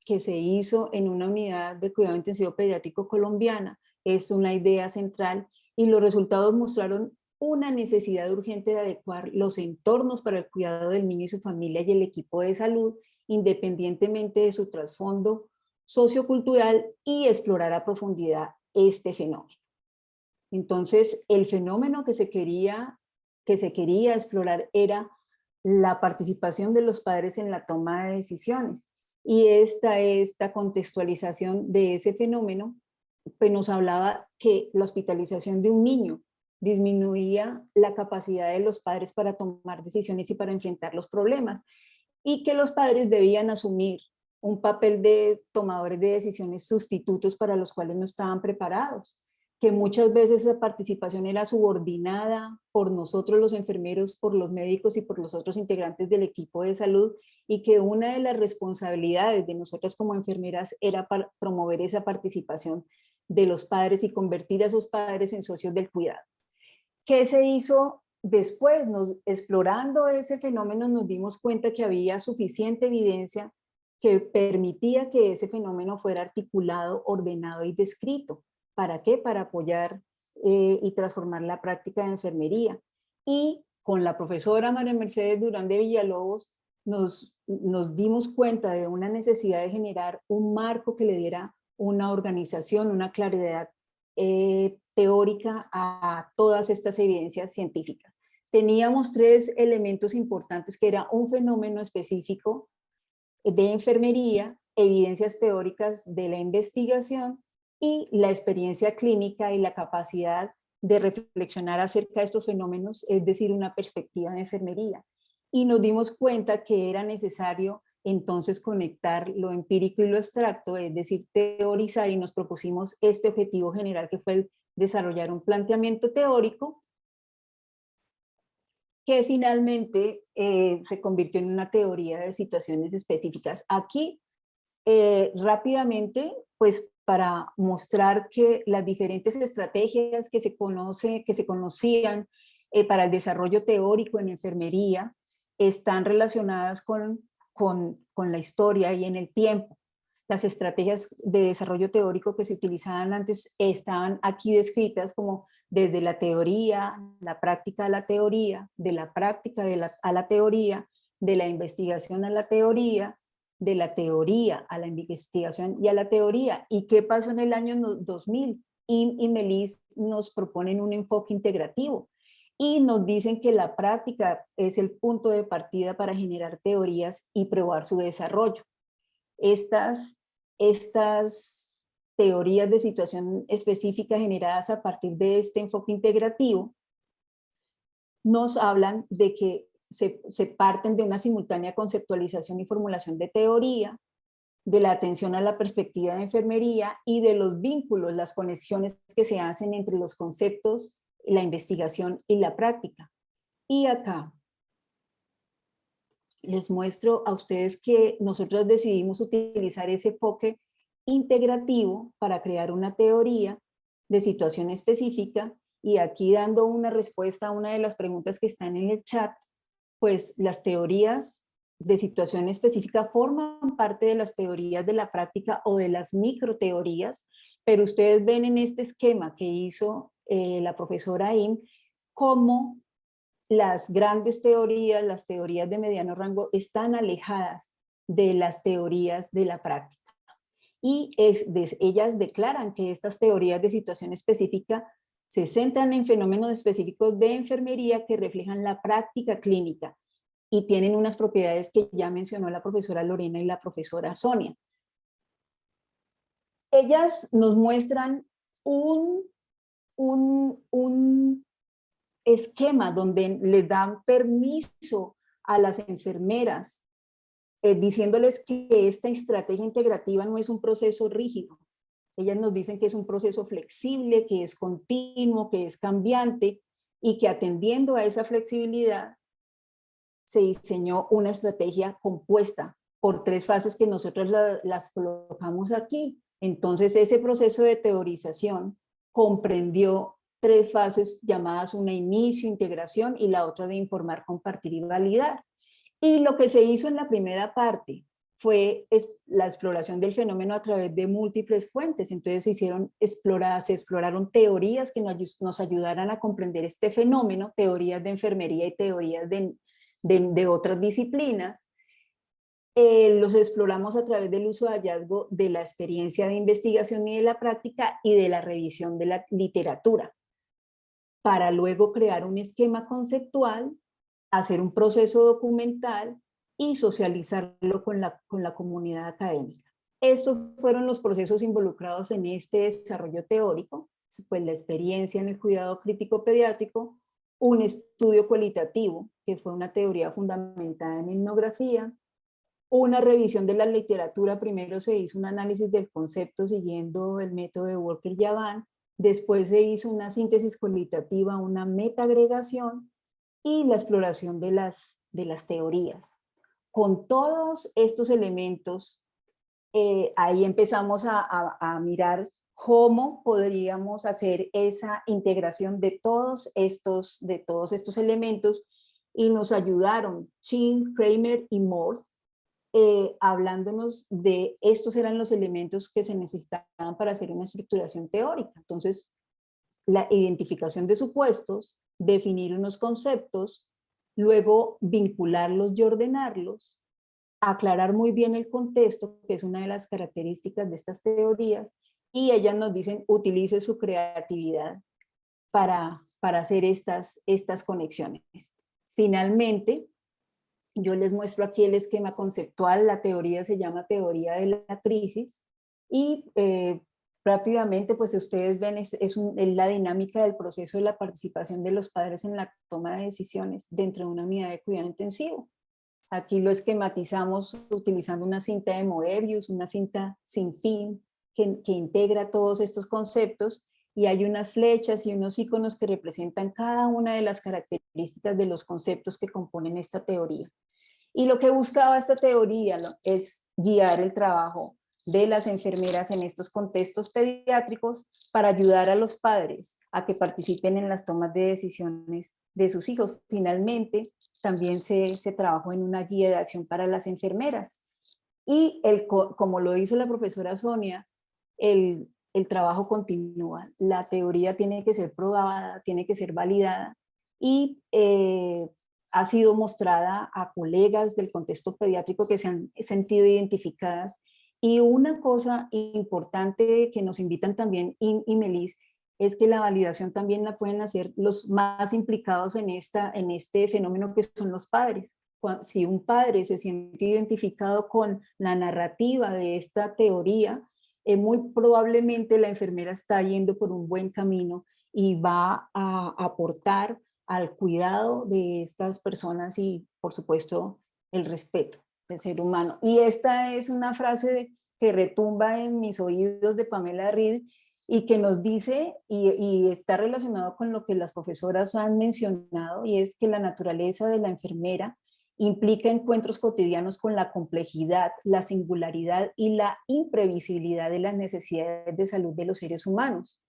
que se hizo en una unidad de cuidado intensivo pediátrico colombiana. Es una idea central, y los resultados mostraron una necesidad urgente de adecuar los entornos para el cuidado del niño y su familia y el equipo de salud, independientemente de su trasfondo sociocultural, y explorar a profundidad este fenómeno. Entonces, el fenómeno que se quería explorar era la participación de los padres en la toma de decisiones. Y esta contextualización de ese fenómeno, pues nos hablaba que la hospitalización de un niño disminuía la capacidad de los padres para tomar decisiones y para enfrentar los problemas, y que los padres debían asumir un papel de tomadores de decisiones sustitutos para los cuales no estaban preparados, que muchas veces esa participación era subordinada por nosotros los enfermeros, por los médicos y por los otros integrantes del equipo de salud, y que una de las responsabilidades de nosotras como enfermeras era para promover esa participación de los padres y convertir a esos padres en socios del cuidado. ¿Qué se hizo después? Explorando ese fenómeno, nos dimos cuenta que había suficiente evidencia que permitía que ese fenómeno fuera articulado, ordenado y descrito. ¿Para qué? Para apoyar y transformar la práctica de enfermería. Y con la profesora María Mercedes Durán de Villalobos nos dimos cuenta de una necesidad de generar un marco que le diera una organización, una claridad teórica a todas estas evidencias científicas. Teníamos 3 elementos importantes, que era un fenómeno específico de enfermería, evidencias teóricas de la investigación y la experiencia clínica y la capacidad de reflexionar acerca de estos fenómenos, es decir, una perspectiva de enfermería. Y nos dimos cuenta que era necesario entonces conectar lo empírico y lo abstracto, es decir, teorizar, y nos propusimos este objetivo general, que fue el desarrollar un planteamiento teórico que finalmente se convirtió en una teoría de situaciones específicas. Aquí, rápidamente, pues para mostrar que las diferentes estrategias que se conocían para el desarrollo teórico en enfermería están relacionadas con la historia y en el tiempo. Las estrategias de desarrollo teórico que se utilizaban antes estaban aquí descritas como desde la teoría, la práctica a la teoría, de la práctica a la teoría, de la investigación a la teoría, de la teoría a la investigación y a la teoría. ¿Y qué pasó en el año 2000? IM y Melis nos proponen un enfoque integrativo y nos dicen que la práctica es el punto de partida para generar teorías y probar su desarrollo. Estas teorías de situación específica generadas a partir de este enfoque integrativo nos hablan de que se parten de una simultánea conceptualización y formulación de teoría, de la atención a la perspectiva de enfermería y de los vínculos, las conexiones que se hacen entre los conceptos, la investigación y la práctica. Y acá les muestro a ustedes que nosotros decidimos utilizar ese enfoque integrativo para crear una teoría de situación específica, y aquí dando una respuesta a una de las preguntas que están en el chat, pues las teorías de situación específica forman parte de las teorías de la práctica o de las microteorías, pero ustedes ven en este esquema que hizo la profesora Im, cómo las grandes teorías, las teorías de mediano rango, están alejadas de las teorías de la práctica. Y ellas declaran que estas teorías de situación específica se centran en fenómenos específicos de enfermería que reflejan la práctica clínica y tienen unas propiedades que ya mencionó la profesora Lorena y la profesora Sonia. Ellas nos muestran un esquema donde les dan permiso a las enfermeras, diciéndoles que esta estrategia integrativa no es un proceso rígido. Ellas nos dicen que es un proceso flexible, que es continuo, que es cambiante, y que atendiendo a esa flexibilidad se diseñó una estrategia compuesta por 3 fases que nosotros las colocamos aquí. Entonces ese proceso de teorización comprendió 3 fases llamadas una inicio, integración y la otra de informar, compartir y validar. Y lo que se hizo en la primera parte fue la exploración del fenómeno a través de múltiples fuentes. Entonces se exploraron teorías que nos ayudaran a comprender este fenómeno, teorías de enfermería y teorías de otras disciplinas. Los exploramos a través del uso de hallazgo de la experiencia de investigación y de la práctica y de la revisión de la literatura, para luego crear un esquema conceptual, hacer un proceso documental y socializarlo con la comunidad académica. Estos fueron los procesos involucrados en este desarrollo teórico, pues la experiencia en el cuidado crítico pediátrico, un estudio cualitativo, que fue una teoría fundamentada en etnografía, una revisión de la literatura. Primero se hizo un análisis del concepto siguiendo el método de Walker-Yavan, después se hizo una síntesis cualitativa, una metaagregación y la exploración de las teorías. Con todos estos elementos, ahí empezamos a mirar cómo podríamos hacer esa integración de todos estos elementos, y nos ayudaron Chin, Kramer y Morth, hablándonos de estos eran los elementos que se necesitaban para hacer una estructuración teórica. Entonces, la identificación de supuestos, definir unos conceptos, luego vincularlos y ordenarlos, aclarar muy bien el contexto, que es una de las características de estas teorías, y ellas nos dicen, utilice su creatividad para hacer estas conexiones. Finalmente, yo les muestro aquí el esquema conceptual. La teoría se llama teoría de la crisis, y rápidamente, pues ustedes ven, es la dinámica del proceso de la participación de los padres en la toma de decisiones dentro de una unidad de cuidado intensivo. Aquí lo esquematizamos utilizando una cinta de Moebius, una cinta sin fin que integra todos estos conceptos, y hay unas flechas y unos iconos que representan cada una de las características de los conceptos que componen esta teoría. Y lo que buscaba esta teoría es guiar el trabajo de las enfermeras en estos contextos pediátricos para ayudar a los padres a que participen en las tomas de decisiones de sus hijos. Finalmente, también se trabajó en una guía de acción para las enfermeras. Y como lo hizo la profesora Sonia, el trabajo continúa. La teoría tiene que ser probada, tiene que ser validada, y ha sido mostrada a colegas del contexto pediátrico que se han sentido identificadas. Y una cosa importante que nos invitan también y Melis, es que la validación también la pueden hacer los más implicados en este fenómeno, que son los padres. Si un padre se siente identificado con la narrativa de esta teoría, muy probablemente la enfermera está yendo por un buen camino y va a aportar al cuidado de estas personas y, por supuesto, el respeto del ser humano. Y esta es una frase que retumba en mis oídos de Pamela Reed y que nos dice, y está relacionado con lo que las profesoras han mencionado, y es que la naturaleza de la enfermera implica encuentros cotidianos con la complejidad, la singularidad y la imprevisibilidad de las necesidades de salud de los seres humanos.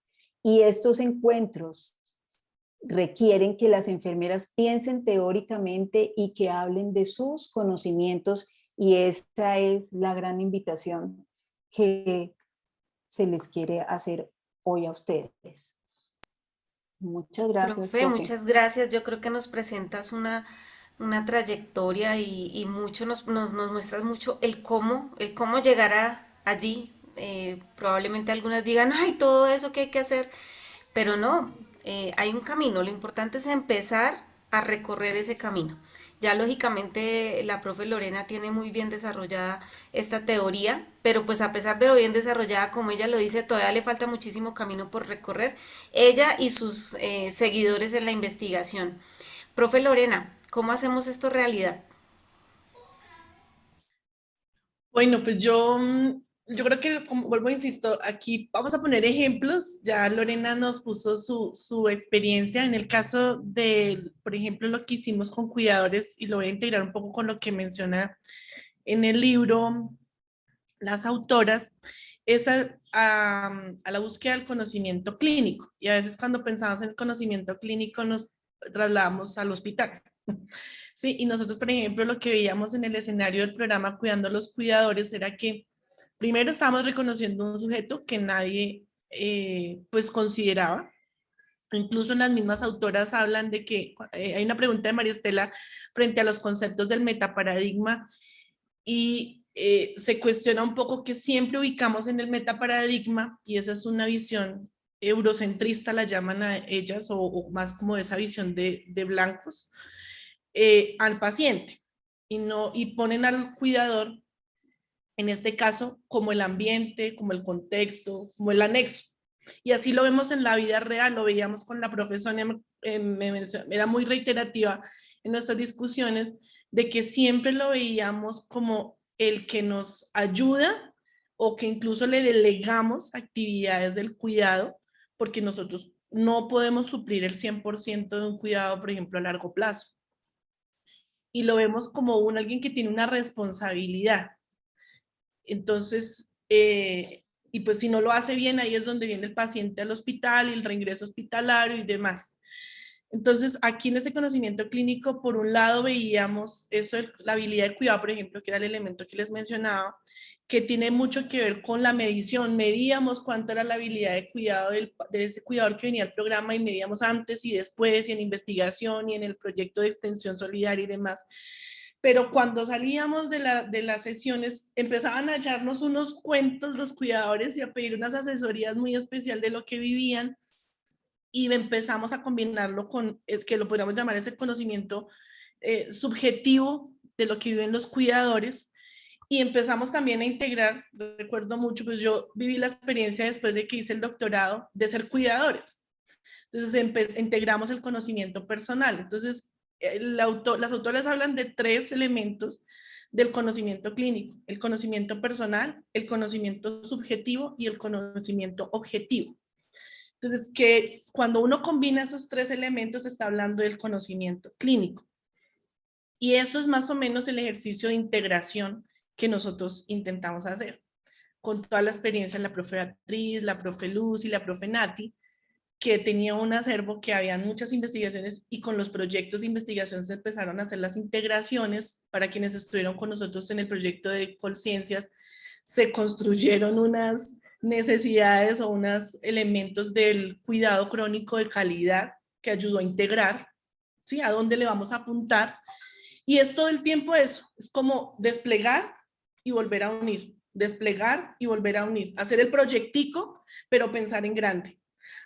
Y estos encuentros requieren que las enfermeras piensen teóricamente y que hablen de sus conocimientos, y esta es la gran invitación que se les quiere hacer hoy a ustedes. Muchas gracias, Profe, profe. muchas gracias. Yo creo que nos presentas una trayectoria y mucho nos muestras mucho el cómo llegar allí. Probablemente algunas digan, ay, todo eso que hay que hacer, pero no, hay un camino. Lo importante es empezar a recorrer ese camino. Ya lógicamente la profe Lorena tiene muy bien desarrollada esta teoría, pero pues a pesar de lo bien desarrollada, como ella lo dice, todavía le falta muchísimo camino por recorrer, ella y sus seguidores en la investigación. Profe Lorena, ¿cómo hacemos esto realidad? Bueno, pues yo creo que, como vuelvo, insisto, aquí vamos a poner ejemplos. Ya Lorena nos puso su experiencia en el caso de, por ejemplo, lo que hicimos con cuidadores, y lo voy a integrar un poco con lo que menciona en el libro las autoras, es a la búsqueda del conocimiento clínico. Y a veces cuando pensamos en el conocimiento clínico nos trasladamos al hospital. Sí, y nosotros, por ejemplo, lo que veíamos en el escenario del programa Cuidando a los Cuidadores era que primero estábamos reconociendo un sujeto que nadie pues consideraba. Incluso las mismas autoras hablan de que hay una pregunta de María Estela frente a los conceptos del metaparadigma, y se cuestiona un poco que siempre ubicamos en el metaparadigma, y esa es una visión eurocentrista, la llaman a ellas, o más como esa visión de blancos, al paciente, y ponen al cuidador, en este caso, como el ambiente, como el contexto, como el anexo. Y así lo vemos en la vida real, lo veíamos con la profesora, era muy reiterativa en nuestras discusiones, de que siempre lo veíamos como el que nos ayuda, o que incluso le delegamos actividades del cuidado, porque nosotros no podemos suplir el 100% de un cuidado, por ejemplo, a largo plazo. Y lo vemos como alguien que tiene una responsabilidad. Entonces, y pues si no lo hace bien, ahí es donde viene el paciente al hospital y el reingreso hospitalario y demás. Entonces, aquí en ese conocimiento clínico, por un lado veíamos eso, la habilidad de cuidado, por ejemplo, que era el elemento que les mencionaba, que tiene mucho que ver con la medición. Medíamos cuánto era la habilidad de cuidado de ese cuidador que venía al programa, y medíamos antes y después, y en investigación y en el proyecto de extensión solidaria y demás. Pero cuando salíamos de las sesiones, empezaban a echarnos unos cuentos los cuidadores y a pedir unas asesorías muy especial de lo que vivían, y empezamos a combinarlo con, que lo podríamos llamar ese conocimiento subjetivo de lo que viven los cuidadores, y empezamos también a integrar. Recuerdo mucho, pues yo viví la experiencia después de que hice el doctorado de ser cuidadores. Entonces integramos el conocimiento personal. Entonces, las autoras hablan de 3 elementos del conocimiento clínico: el conocimiento personal, el conocimiento subjetivo y el conocimiento objetivo. Entonces, que cuando uno combina esos 3 elementos, está hablando del conocimiento clínico. Y eso es más o menos el ejercicio de integración que nosotros intentamos hacer, con toda la experiencia de la profe Beatriz, la profe Luz y la profe Nati, que tenía un acervo, que habían muchas investigaciones, y con los proyectos de investigación se empezaron a hacer las integraciones. Para quienes estuvieron con nosotros en el proyecto de Colciencias, se construyeron unas necesidades o unos elementos del cuidado crónico de calidad que ayudó a integrar. ¿sí? ¿A dónde le vamos a apuntar? Y es todo el tiempo eso, es como desplegar y volver a unir, desplegar y volver a unir, hacer el proyectico, pero pensar en grande,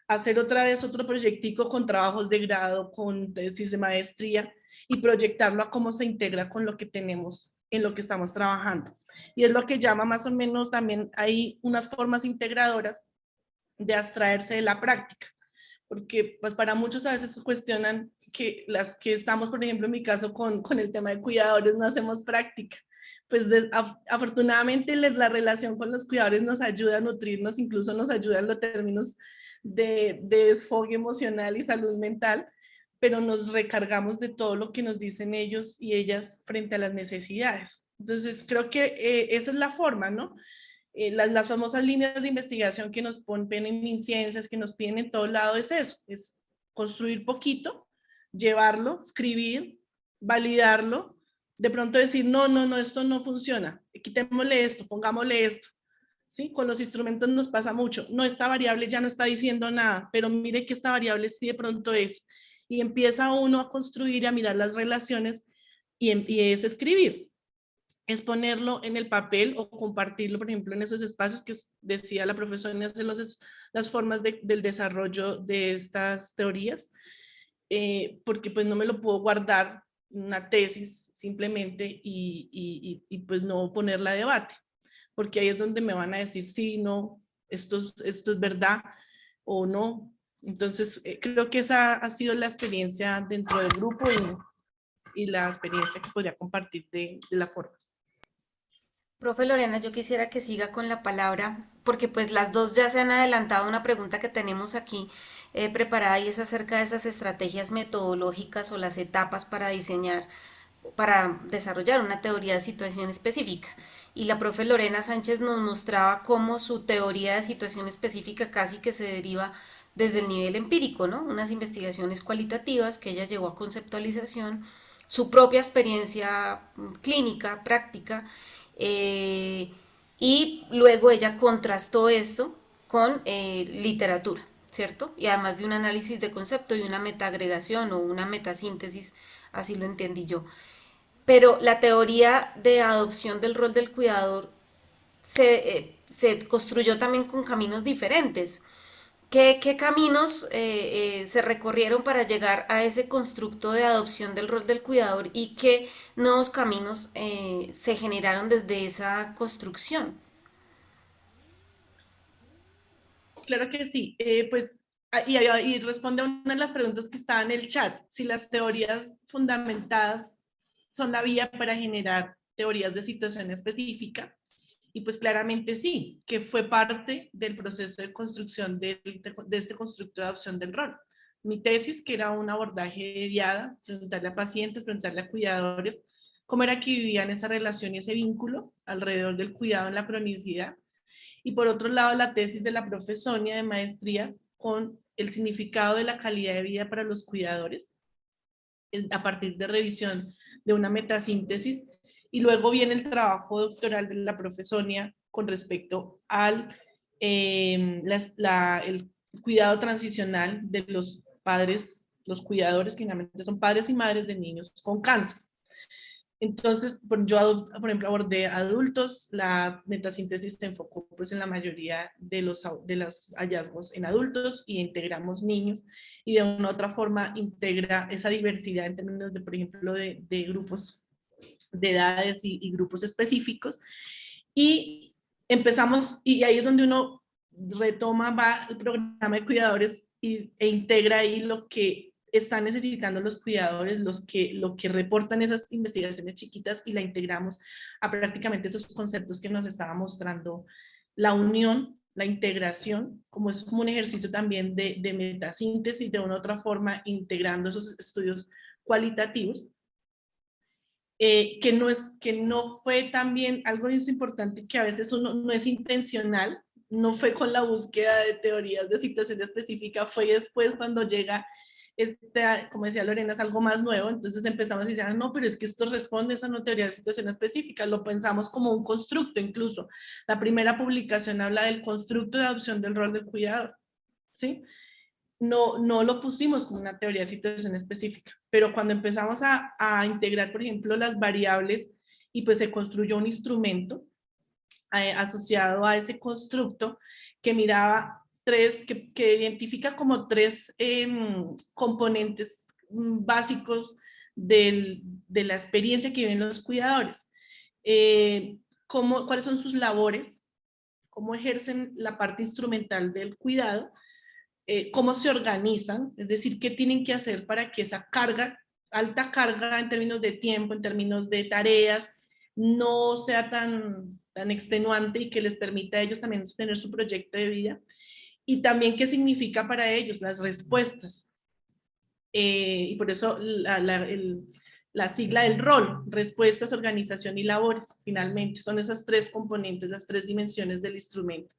hacer otra vez otro proyectico con trabajos de grado, con tesis de maestría y proyectarlo a cómo se integra con lo que tenemos en lo que estamos trabajando. Y es lo que llama más o menos también hay unas formas integradoras de abstraerse de la práctica, porque pues para muchos a veces se cuestionan que las que estamos, por ejemplo, en mi caso con el tema de cuidadores, no hacemos práctica. Pues afortunadamente la relación con los cuidadores nos ayuda a nutrirnos, incluso nos ayuda en los términos de desfogue emocional y salud mental, pero nos recargamos de todo lo que nos dicen ellos y ellas frente a las necesidades. Entonces creo que esa es la forma, ¿no? Las famosas líneas de investigación que nos ponen en INCIENSIAS, que nos piden en todo lado, es eso, es construir poquito, llevarlo, escribir, validarlo, de pronto decir, no, no, no, esto no funciona, quitémosle esto, pongámosle esto. ¿Sí? Con los instrumentos nos pasa mucho, no, esta variable ya no está diciendo nada, pero mire que esta variable sí de pronto es, y empieza uno a construir y a mirar las relaciones y es escribir, es ponerlo en el papel o compartirlo, por ejemplo, en esos espacios que decía la profesora, en las formas del desarrollo de estas teorías, porque pues no me lo puedo guardar una tesis simplemente y pues no ponerla a debate, porque ahí es donde me van a decir sí, no, esto es verdad o no. Entonces, creo que esa ha sido la experiencia dentro del grupo y la experiencia que podría compartir de la forma. Profe Lorena, yo quisiera que siga con la palabra, porque pues las dos ya se han adelantado a una pregunta que tenemos aquí preparada y es acerca de esas estrategias metodológicas o las etapas para diseñar, para desarrollar una teoría de situación específica. Y la profe Lorena Sánchez nos mostraba cómo su teoría de situación específica casi que se deriva desde el nivel empírico, ¿no? Unas investigaciones cualitativas que ella llevó a conceptualización, su propia experiencia clínica, práctica, eh, y luego ella contrastó esto con literatura, ¿cierto? Y además de un análisis de concepto y una metaagregación o una metasíntesis, así lo entendí yo. Pero la teoría de adopción del rol del cuidador se construyó también con caminos diferentes. ¿Qué caminos se recorrieron para llegar a ese constructo de adopción del rol del cuidador y qué nuevos caminos se generaron desde esa construcción? Claro que sí, pues y responde a una de las preguntas que estaba en el chat, si las teorías fundamentadas son la vía para generar teorías de situación específica, y pues claramente sí, que fue parte del proceso de construcción de este constructo de adopción del rol. Mi tesis, que era un abordaje guiada, preguntarle a pacientes, preguntarle a cuidadores, cómo era que vivían esa relación y ese vínculo alrededor del cuidado en la cronicidad, y por otro lado la tesis de la profe Sonia de maestría con el significado de la calidad de vida para los cuidadores, a partir de revisión de una metasíntesis, y luego viene el trabajo doctoral de la profe Sonia con respecto al el cuidado transicional de los padres, los cuidadores que generalmente son padres y madres de niños con cáncer. Entonces, yo, por ejemplo, abordé adultos, la metasíntesis se enfocó pues en la mayoría de los hallazgos en adultos y integramos niños y de una u otra forma integra esa diversidad en términos de, por ejemplo, de grupos de edades y grupos específicos. Y empezamos, y ahí es donde uno retoma, va el programa de cuidadores e integra ahí lo que están necesitando los cuidadores, lo que reportan esas investigaciones chiquitas y la integramos a prácticamente esos conceptos que nos estaba mostrando la unión, la integración, como es como un ejercicio también de metasíntesis, de una u otra forma integrando esos estudios cualitativos. Que no fue también algo importante que a veces uno no es intencional, no fue con la búsqueda de teorías de situación específica, fue después cuando llega como decía Lorena, es algo más nuevo, entonces empezamos a decir, no, pero es que esto responde a esa no teoría de situación específica, lo pensamos como un constructo incluso. La primera publicación habla del constructo de adopción del rol del cuidador, ¿sí? no lo pusimos como una teoría de situación específica, pero cuando empezamos a integrar, por ejemplo, las variables y pues se construyó un instrumento asociado a ese constructo que miraba que identifica como tres componentes básicos de la experiencia que viven los cuidadores. ¿Cuáles son sus labores? ¿Cómo ejercen la parte instrumental del cuidado? ¿Cómo se organizan? Es decir, ¿qué tienen que hacer para que esa carga, alta carga en términos de tiempo, en términos de tareas, no sea tan extenuante y que les permita a ellos también tener su proyecto de vida? Y también qué significa para ellos las respuestas. Y por eso la sigla del rol, respuestas, organización y labores, finalmente, son esas tres componentes, las tres dimensiones del instrumento.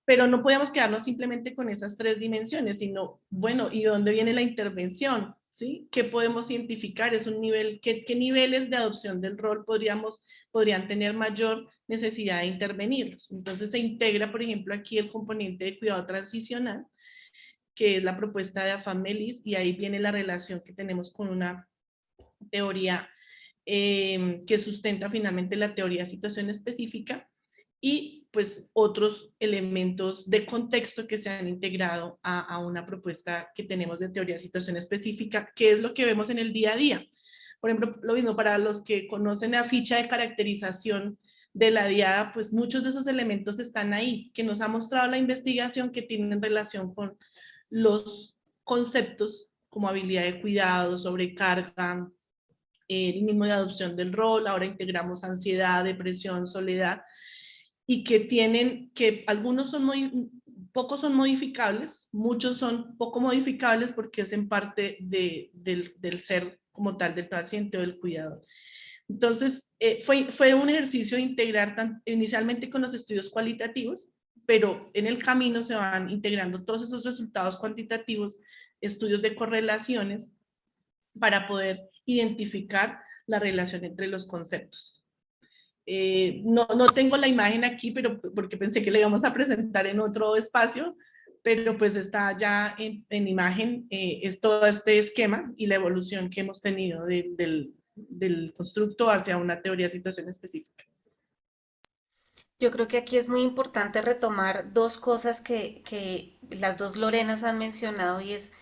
Pero no podemos quedarnos simplemente con esas tres dimensiones, sino, bueno, ¿y dónde viene la intervención? ¿Sí? ¿Qué podemos identificar? Es un nivel, ¿qué niveles de adopción del rol podrían tener mayor necesidad de intervenirlos? Entonces se integra, por ejemplo, aquí el componente de cuidado transicional, que es la propuesta de AFAM-MELIS, y ahí viene la relación que tenemos con una teoría que sustenta finalmente la teoría de situación específica, y pues otros elementos de contexto que se han integrado a una propuesta que tenemos de teoría de situación específica, que es lo que vemos en el día a día. Por ejemplo, lo mismo para los que conocen la ficha de caracterización de la DIADA, pues muchos de esos elementos están ahí, que nos ha mostrado la investigación que tienen relación con los conceptos como habilidad de cuidado, sobrecarga, el mismo de adopción del rol, ahora integramos ansiedad, depresión, soledad, y que algunos son pocos son modificables, muchos son poco modificables porque es en parte del ser como tal del paciente o del cuidador. Entonces, fue un ejercicio de integrar inicialmente con los estudios cualitativos, pero en el camino se van integrando todos esos resultados cuantitativos, estudios de correlaciones, para poder identificar la relación entre los conceptos. No tengo la imagen aquí, pero porque pensé que la íbamos a presentar en otro espacio, pero pues está ya en imagen, es todo este esquema y la evolución que hemos tenido del constructo hacia una teoría de situación específica. Yo creo que aquí es muy importante retomar dos cosas que las dos Lorenas han mencionado y es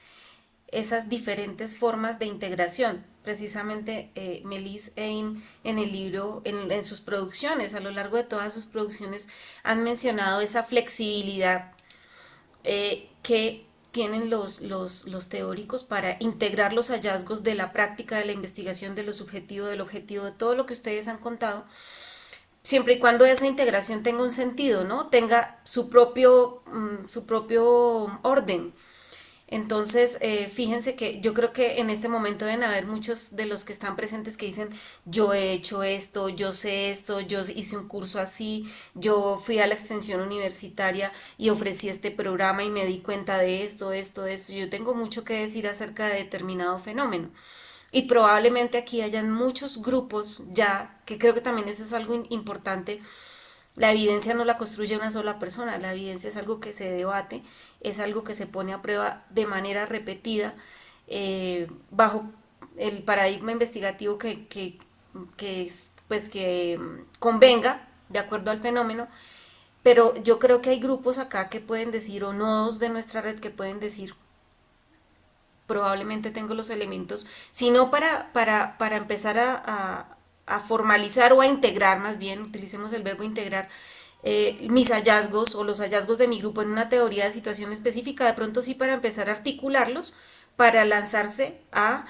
esas diferentes formas de integración. Precisamente Melis Eim en el libro, en sus producciones, a lo largo de todas sus producciones, han mencionado esa flexibilidad que tienen los teóricos para integrar los hallazgos de la práctica, de la investigación, de lo subjetivo, del objetivo, de todo lo que ustedes han contado, siempre y cuando esa integración tenga un sentido, ¿no? Tenga su propio orden. Entonces, fíjense que yo creo que en este momento deben haber muchos de los que están presentes que dicen, yo he hecho esto, yo sé esto, yo hice un curso así, yo fui a la extensión universitaria y ofrecí este programa y me di cuenta de esto. Yo tengo mucho que decir acerca de determinado fenómeno. Y probablemente aquí hayan muchos grupos ya, que creo que también eso es algo importante. La evidencia no la construye una sola persona, la evidencia es algo que se debate, es algo que se pone a prueba de manera repetida bajo el paradigma investigativo pues, que convenga de acuerdo al fenómeno, pero yo creo que hay grupos acá que pueden decir, o nodos de nuestra red que pueden decir, probablemente tengo los elementos, sino para empezar a formalizar o a integrar, más bien, utilicemos el verbo integrar, mis hallazgos o los hallazgos de mi grupo en una teoría de situación específica, de pronto sí para empezar a articularlos, para lanzarse a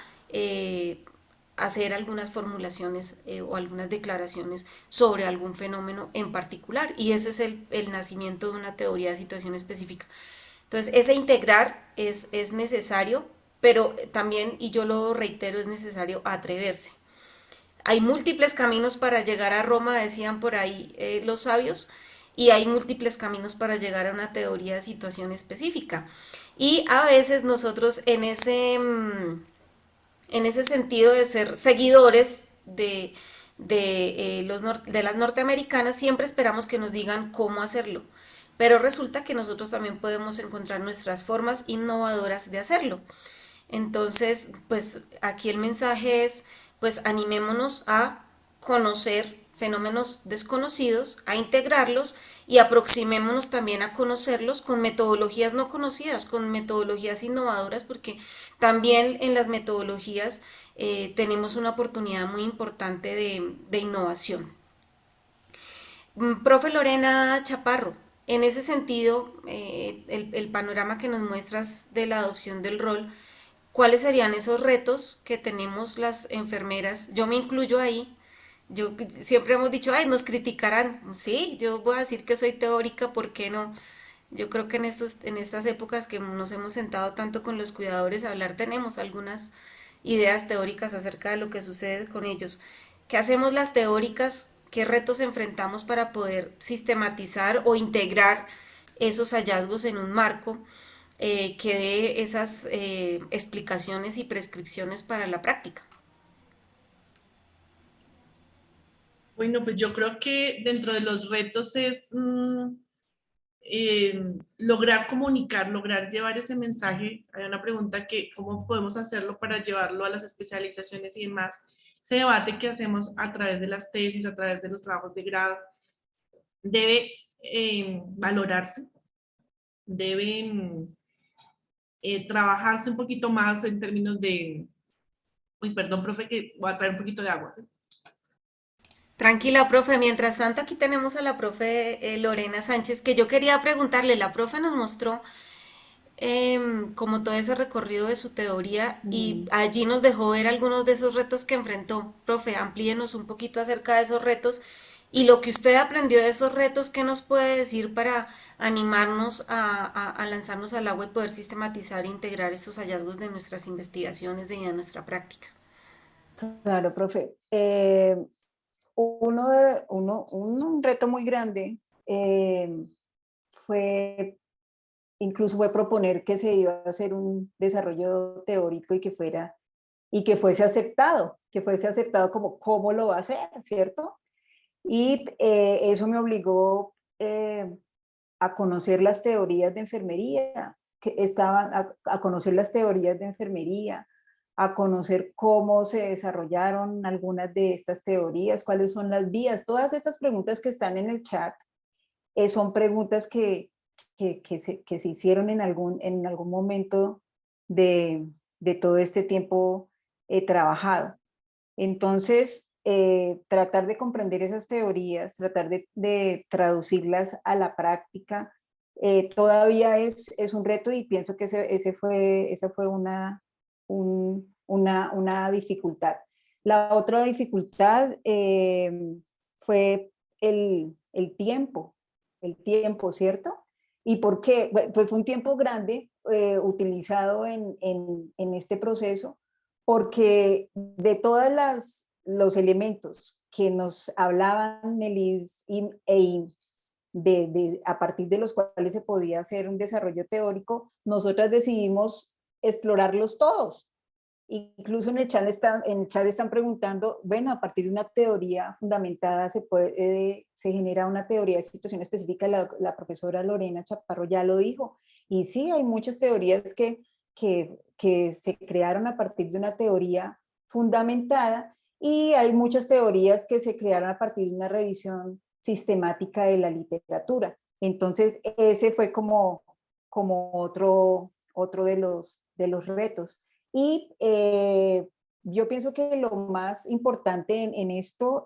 hacer algunas formulaciones o algunas declaraciones sobre algún fenómeno en particular. Y ese es el nacimiento de una teoría de situación específica. Entonces, ese integrar es necesario, pero también, y yo lo reitero, es necesario atreverse. Hay múltiples caminos para llegar a Roma, decían por ahí los sabios, y hay múltiples caminos para llegar a una teoría de situación específica. Y a veces nosotros en ese sentido de ser seguidores de las norteamericanas, siempre esperamos que nos digan cómo hacerlo. pero resulta que nosotros también podemos encontrar nuestras formas innovadoras de hacerlo. Entonces, pues aquí el mensaje es, pues animémonos a conocer fenómenos desconocidos, a integrarlos y aproximémonos también a conocerlos con metodologías no conocidas, con metodologías innovadoras, porque también en las metodologías tenemos una oportunidad muy importante de innovación. Profe Lorena Chaparro, en ese sentido, el panorama que nos muestras de la adopción del rol, ¿cuáles serían esos retos que tenemos las enfermeras? Yo me incluyo ahí. Yo siempre hemos dicho, ay, nos criticarán. Sí, yo voy a decir que soy teórica, ¿por qué no? Yo creo que en estas épocas que nos hemos sentado tanto con los cuidadores a hablar, tenemos algunas ideas teóricas acerca de lo que sucede con ellos. ¿Qué hacemos las teóricas? ¿Qué retos enfrentamos para poder sistematizar o integrar esos hallazgos en un marco que dé esas explicaciones y prescripciones para la práctica? Bueno, pues yo creo que dentro de los retos es lograr comunicar, lograr llevar ese mensaje. Hay una pregunta que, ¿cómo podemos hacerlo para llevarlo a las especializaciones y demás? Ese debate que hacemos a través de las tesis, a través de los trabajos de grado, debe valorarse, debe trabajarse un poquito más en términos de... Uy, perdón, profe, que voy a traer un poquito de agua. Tranquila, profe. Mientras tanto, aquí tenemos a la profe Lorena Sánchez, que yo quería preguntarle. La profe nos mostró como todo ese recorrido de su teoría y Mm. allí nos dejó ver algunos de esos retos que enfrentó. Profe, amplíenos un poquito acerca de esos retos y lo que usted aprendió de esos retos, ¿qué nos puede decir para animarnos a lanzarnos al agua y poder sistematizar e integrar estos hallazgos de nuestras investigaciones, de nuestra práctica? Claro, profe. Un reto muy grande fue, incluso fue proponer que se iba a hacer un desarrollo teórico y que fuese aceptado como cómo lo va a hacer, ¿cierto? Y eso me obligó a conocer las teorías de enfermería, a conocer las teorías de enfermería, a conocer cómo se desarrollaron algunas de estas teorías, cuáles son las vías. Todas estas preguntas que están en el chat son preguntas que se hicieron en algún momento de todo este tiempo trabajado. Entonces, tratar de comprender esas teorías, tratar de traducirlas a la práctica, todavía es un reto y pienso que esa fue una dificultad. La otra dificultad fue el tiempo, ¿cierto? ¿Y por qué? Bueno, pues fue un tiempo grande utilizado en este proceso, porque de todos los elementos que nos hablaban Melis a partir de los cuales se podía hacer un desarrollo teórico, nosotras decidimos explorarlos todos. Incluso en el chat están preguntando, bueno, a partir de una teoría fundamentada se genera una teoría de situación específica, la profesora Lorena Chaparro ya lo dijo, y sí, hay muchas teorías que se crearon a partir de una teoría fundamentada y hay muchas teorías que se crearon a partir de una revisión sistemática de la literatura. Entonces, ese fue como otro de los retos. Y yo pienso que lo más importante en esto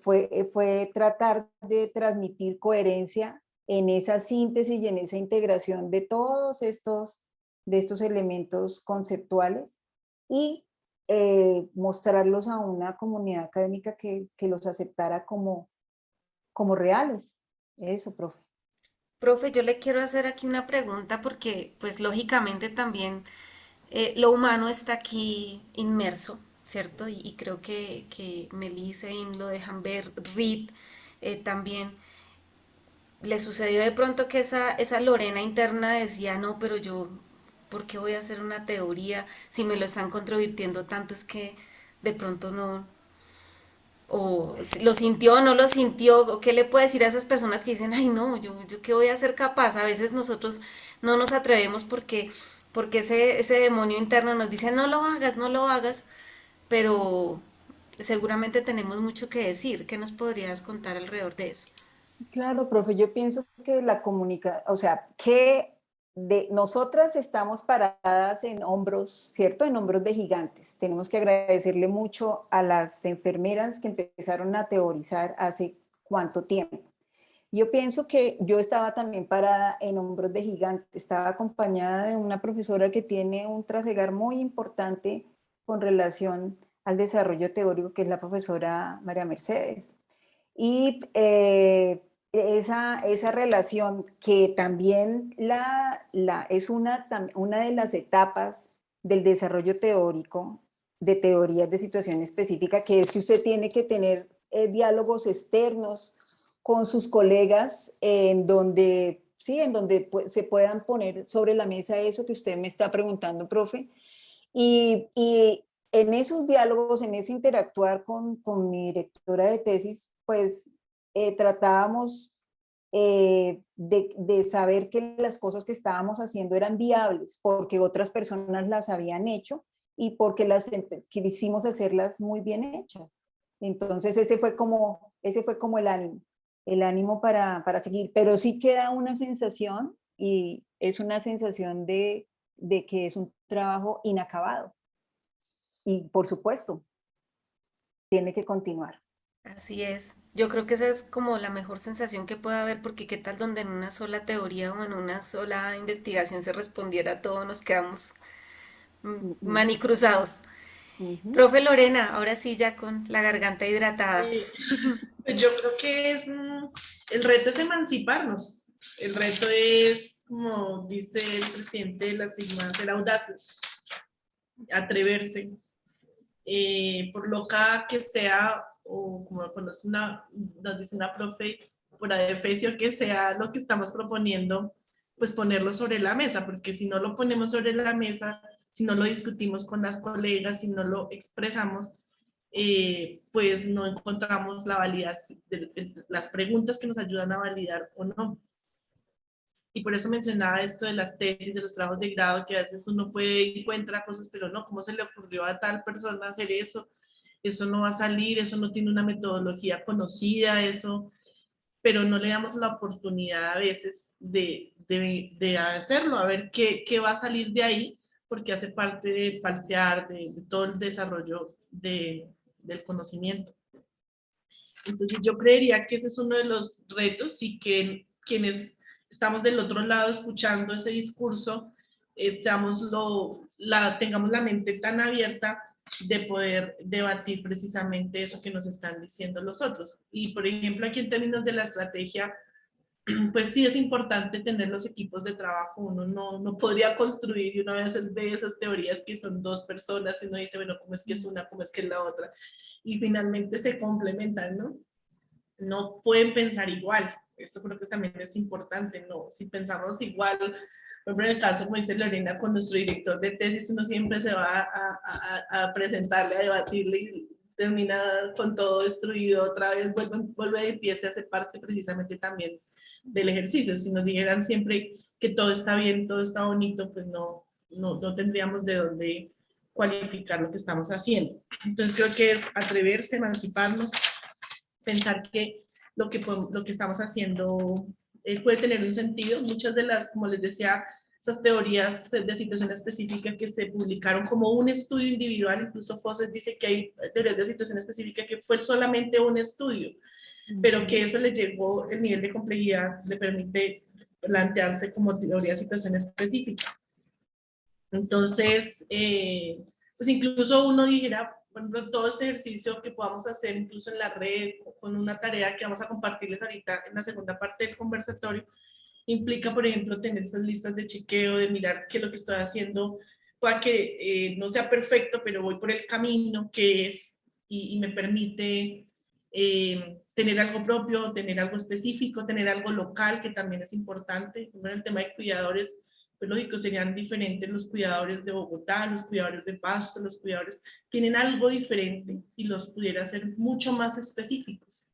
fue tratar de transmitir coherencia en esa síntesis y en esa integración de estos elementos conceptuales y mostrarlos a una comunidad académica que los aceptara como reales. Eso, profe. Profe, yo le quiero hacer aquí una pregunta porque, pues lógicamente también lo humano está aquí inmerso, ¿cierto? Y creo que Melissa y lo dejan ver, Reed también. Le sucedió de pronto que esa Lorena interna decía, no, pero yo, ¿por qué voy a hacer una teoría si me lo están controvirtiendo tanto? Es que de pronto no, o si lo sintió o no lo sintió, o qué le puede decir a esas personas que dicen, ay no, yo qué voy a ser capaz. A veces nosotros no nos atrevemos porque ese demonio interno nos dice, no lo hagas, no lo hagas, pero seguramente tenemos mucho que decir. ¿Qué nos podrías contar alrededor de eso? Claro, profe, yo pienso que la comunicación, o sea, que de nosotras estamos paradas en hombros, ¿cierto? En hombros de gigantes. Tenemos que agradecerle mucho a las enfermeras que empezaron a teorizar hace cuánto tiempo. Yo pienso que yo estaba también parada en hombros de gigantes. Estaba acompañada de una profesora que tiene un trasegar muy importante con relación al desarrollo teórico, que es la profesora María Mercedes. Y esa relación que también es una de las etapas del desarrollo teórico de teorías de situación específica, que es que usted tiene que tener diálogos externos con sus colegas en donde, sí, en donde se puedan poner sobre la mesa eso que usted me está preguntando, profe. Y en esos diálogos, en ese interactuar con mi directora de tesis, pues tratábamos de saber que las cosas que estábamos haciendo eran viables porque otras personas las habían hecho y porque quisimos hacerlas muy bien hechas. Entonces ese fue como el ánimo para seguir, pero sí queda una sensación y es una sensación de que es un trabajo inacabado y por supuesto tiene que continuar. Así es. Yo creo que esa es como la mejor sensación que puede haber, porque qué tal donde en una sola teoría o en una sola investigación se respondiera a todo, nos quedamos Ujú, manicruzados. ujú. Profe Lorena, ahora sí ya con la garganta hidratada. Eh, pues yo creo que el reto es emanciparnos. El reto es, como dice el presidente de la Sigma, ser audaces, atreverse. Por loca que sea, o como conoce nos dice una profe por adefesio, que sea lo que estamos proponiendo, pues ponerlo sobre la mesa, porque si no lo ponemos sobre la mesa, si no lo discutimos con las colegas, si no lo expresamos, pues no encontramos la validación, las preguntas que nos ayudan a validar o no. Y por eso mencionaba esto de las tesis, de los trabajos de grado, que a veces uno puede y encuentra cosas, pero no, ¿cómo se le ocurrió a tal persona hacer eso? Eso no va a salir, eso no tiene una metodología conocida, eso, pero no le damos la oportunidad a veces de hacerlo, a ver qué va a salir de ahí, porque hace parte de falsear, de todo el desarrollo del conocimiento. Entonces yo creería que ese es uno de los retos y que quienes estamos del otro lado escuchando ese discurso, tengamos la mente tan abierta de poder debatir precisamente eso que nos están diciendo los otros. Y por ejemplo, aquí en términos de la estrategia, pues sí es importante tener los equipos de trabajo. Uno no podría construir, y una vez ve esas teorías que son dos personas y uno dice, bueno, ¿cómo es que es una, cómo es que es la otra? Y finalmente se complementan, ¿no? No pueden pensar igual. Esto creo que también es importante, ¿no? Si pensamos igual, por ejemplo, en el caso, como dice Lorena, con nuestro director de tesis, uno siempre se va a presentarle, a debatirle y termina con todo destruido, otra vez vuelve de pie, se hace parte precisamente también del ejercicio. Si nos dijeran siempre que todo está bien, todo está bonito, pues no tendríamos de dónde cualificar lo que estamos haciendo. Entonces creo que es atreverse, emanciparnos, pensar que lo que estamos haciendo puede tener un sentido. Muchas de las, como les decía, esas teorías de situación específica que se publicaron como un estudio individual, incluso Fawcett dice que hay teorías de situación específica que fue solamente un estudio, pero que eso le llegó, el nivel de complejidad le permite plantearse como teoría de situación específica. Entonces, pues incluso uno dijera, por ejemplo, todo este ejercicio que podamos hacer incluso en la red, con una tarea que vamos a compartirles ahorita en la segunda parte del conversatorio, implica, por ejemplo, tener esas listas de chequeo, de mirar qué es lo que estoy haciendo, pueda que no sea perfecto, pero voy por el camino que es y me permite tener algo propio, tener algo específico, tener algo local, que también es importante. En el tema de cuidadores, pues lógico, serían diferentes los cuidadores de Bogotá, los cuidadores de Pasto, los cuidadores, tienen algo diferente y los pudiera hacer mucho más específicos.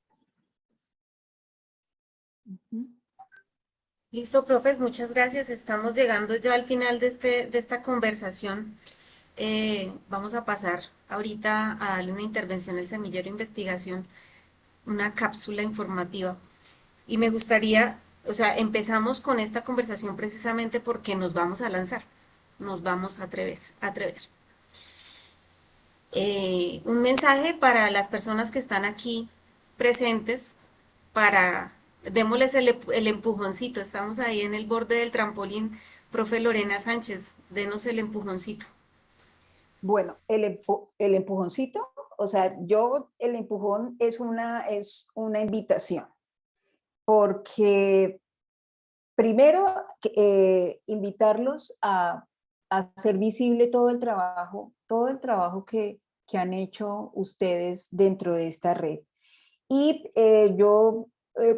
Listo, profes, muchas gracias. Estamos llegando ya al final de esta conversación. Vamos a pasar ahorita a darle una intervención al Semillero de Investigación, una cápsula informativa. Y me gustaría, o sea, empezamos con esta conversación precisamente porque nos vamos a lanzar, nos vamos a atrever. Un mensaje para las personas que están aquí presentes, para, démosles el empujoncito, estamos ahí en el borde del trampolín, profe Lorena Sánchez, denos el empujoncito. Bueno, el empujoncito, o sea, el empujón es una invitación, porque primero invitarlos a hacer visible todo el trabajo que han hecho ustedes dentro de esta red. Y yo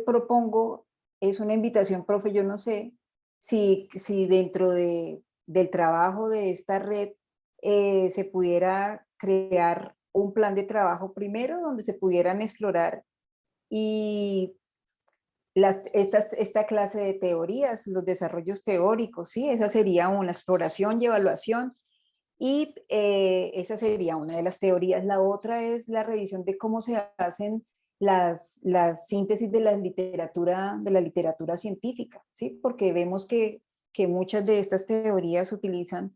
propongo, es una invitación, profe, yo no sé si dentro del trabajo de esta red se pudiera crear un plan de trabajo primero donde se pudieran explorar y esta clase de teorías, los desarrollos teóricos, ¿sí? Esa sería una exploración y evaluación. Y esa sería una de las teorías. La otra es la revisión de cómo se hacen las síntesis de de la literatura científica, ¿sí? Porque vemos que muchas de estas teorías utilizan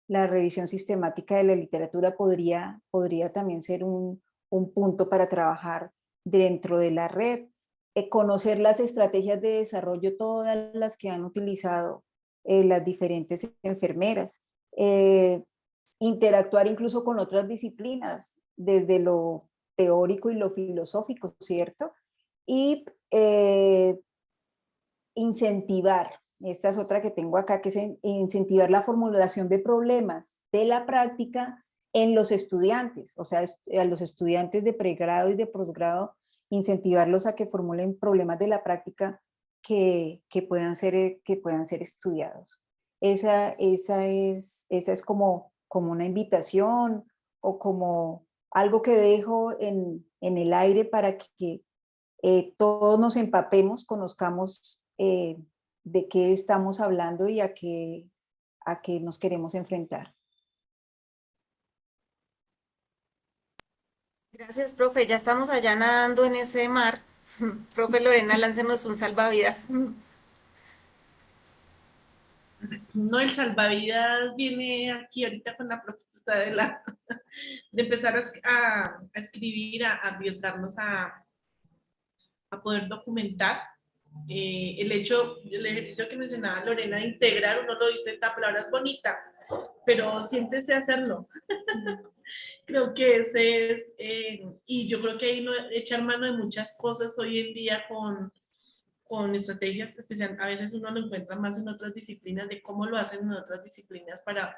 la revisión sistemática de la literatura, podría también ser un punto para trabajar dentro de la red. Conocer las estrategias de desarrollo, todas las que han utilizado las diferentes enfermeras. Interactuar incluso con otras disciplinas, desde lo teórico y lo filosófico, ¿cierto? Y incentivar, esta es otra que tengo acá, que es incentivar la formulación de problemas de la práctica en los estudiantes, o sea, a los estudiantes de pregrado y de posgrado, incentivarlos a que formulen problemas de la práctica que puedan ser estudiados. Esa es como una invitación o como algo que dejo en el aire para que todos nos empapemos, conozcamos de qué estamos hablando y a qué nos queremos enfrentar. Gracias, profe, ya estamos allá nadando en ese mar. Profe Lorena, láncenos un salvavidas. No, el salvavidas viene aquí ahorita con la propuesta de empezar a escribir, a arriesgarnos a poder documentar. El ejercicio que mencionaba Lorena de integrar, uno lo dice, esta palabra es bonita, pero siéntese a hacerlo. Creo que ese es, y yo creo que ahí no, echar mano de muchas cosas hoy en día con estrategias especiales, a veces uno lo encuentra más en otras disciplinas, de cómo lo hacen en otras disciplinas para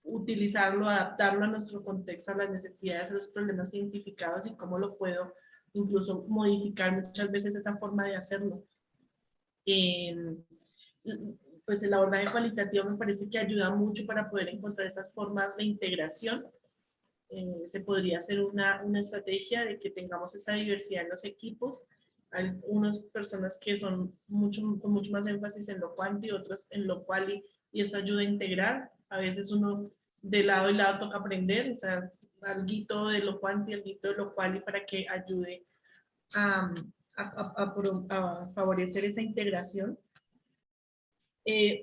utilizarlo, adaptarlo a nuestro contexto, a las necesidades, a los problemas identificados y cómo lo puedo incluso modificar muchas veces esa forma de hacerlo. Pues el abordaje cualitativo me parece que ayuda mucho para poder encontrar esas formas de integración. Se podría hacer una estrategia de que tengamos esa diversidad en los equipos. Hay unas personas que son con mucho más énfasis en lo cuanti, otras en lo quali, y eso ayuda a integrar. A veces uno de lado y lado toca aprender, o sea, alguito de lo cuanti, alguito de lo quali para que ayude a, a favorecer esa integración.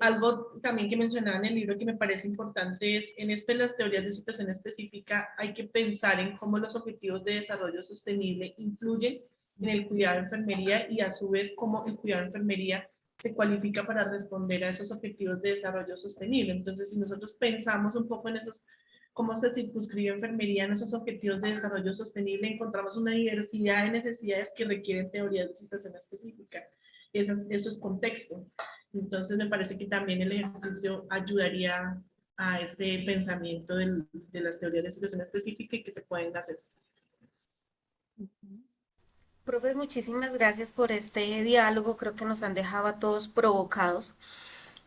Algo también que mencionaba en el libro que me parece importante es, en esto de las teorías de situación específica, hay que pensar en cómo los objetivos de desarrollo sostenible influyen en el cuidado de enfermería y a su vez cómo el cuidado de enfermería se cualifica para responder a esos objetivos de desarrollo sostenible. Entonces, si nosotros pensamos un poco en esos, cómo se circunscribe enfermería en esos objetivos de desarrollo sostenible, encontramos una diversidad de necesidades que requieren teorías de situación específica. Eso es contexto. Entonces me parece que también el ejercicio ayudaría a ese pensamiento de las teorías de situación específica y que se pueden hacer. Profes, muchísimas gracias por este diálogo. Creo que nos han dejado a todos provocados.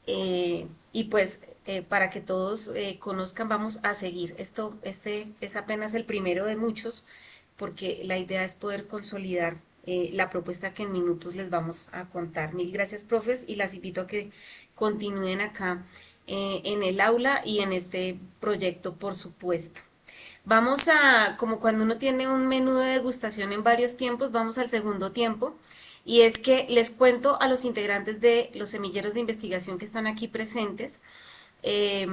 Y pues para que todos conozcan, vamos a seguir. Este es apenas el primero de muchos, porque la idea es poder consolidar la propuesta que en minutos les vamos a contar. Mil gracias, profes, y las invito a que continúen acá en el aula y en este proyecto, por supuesto. Vamos a, como cuando uno tiene un menú de degustación en varios tiempos, vamos al segundo tiempo. Y es que les cuento a los integrantes de los semilleros de investigación que están aquí presentes, eh,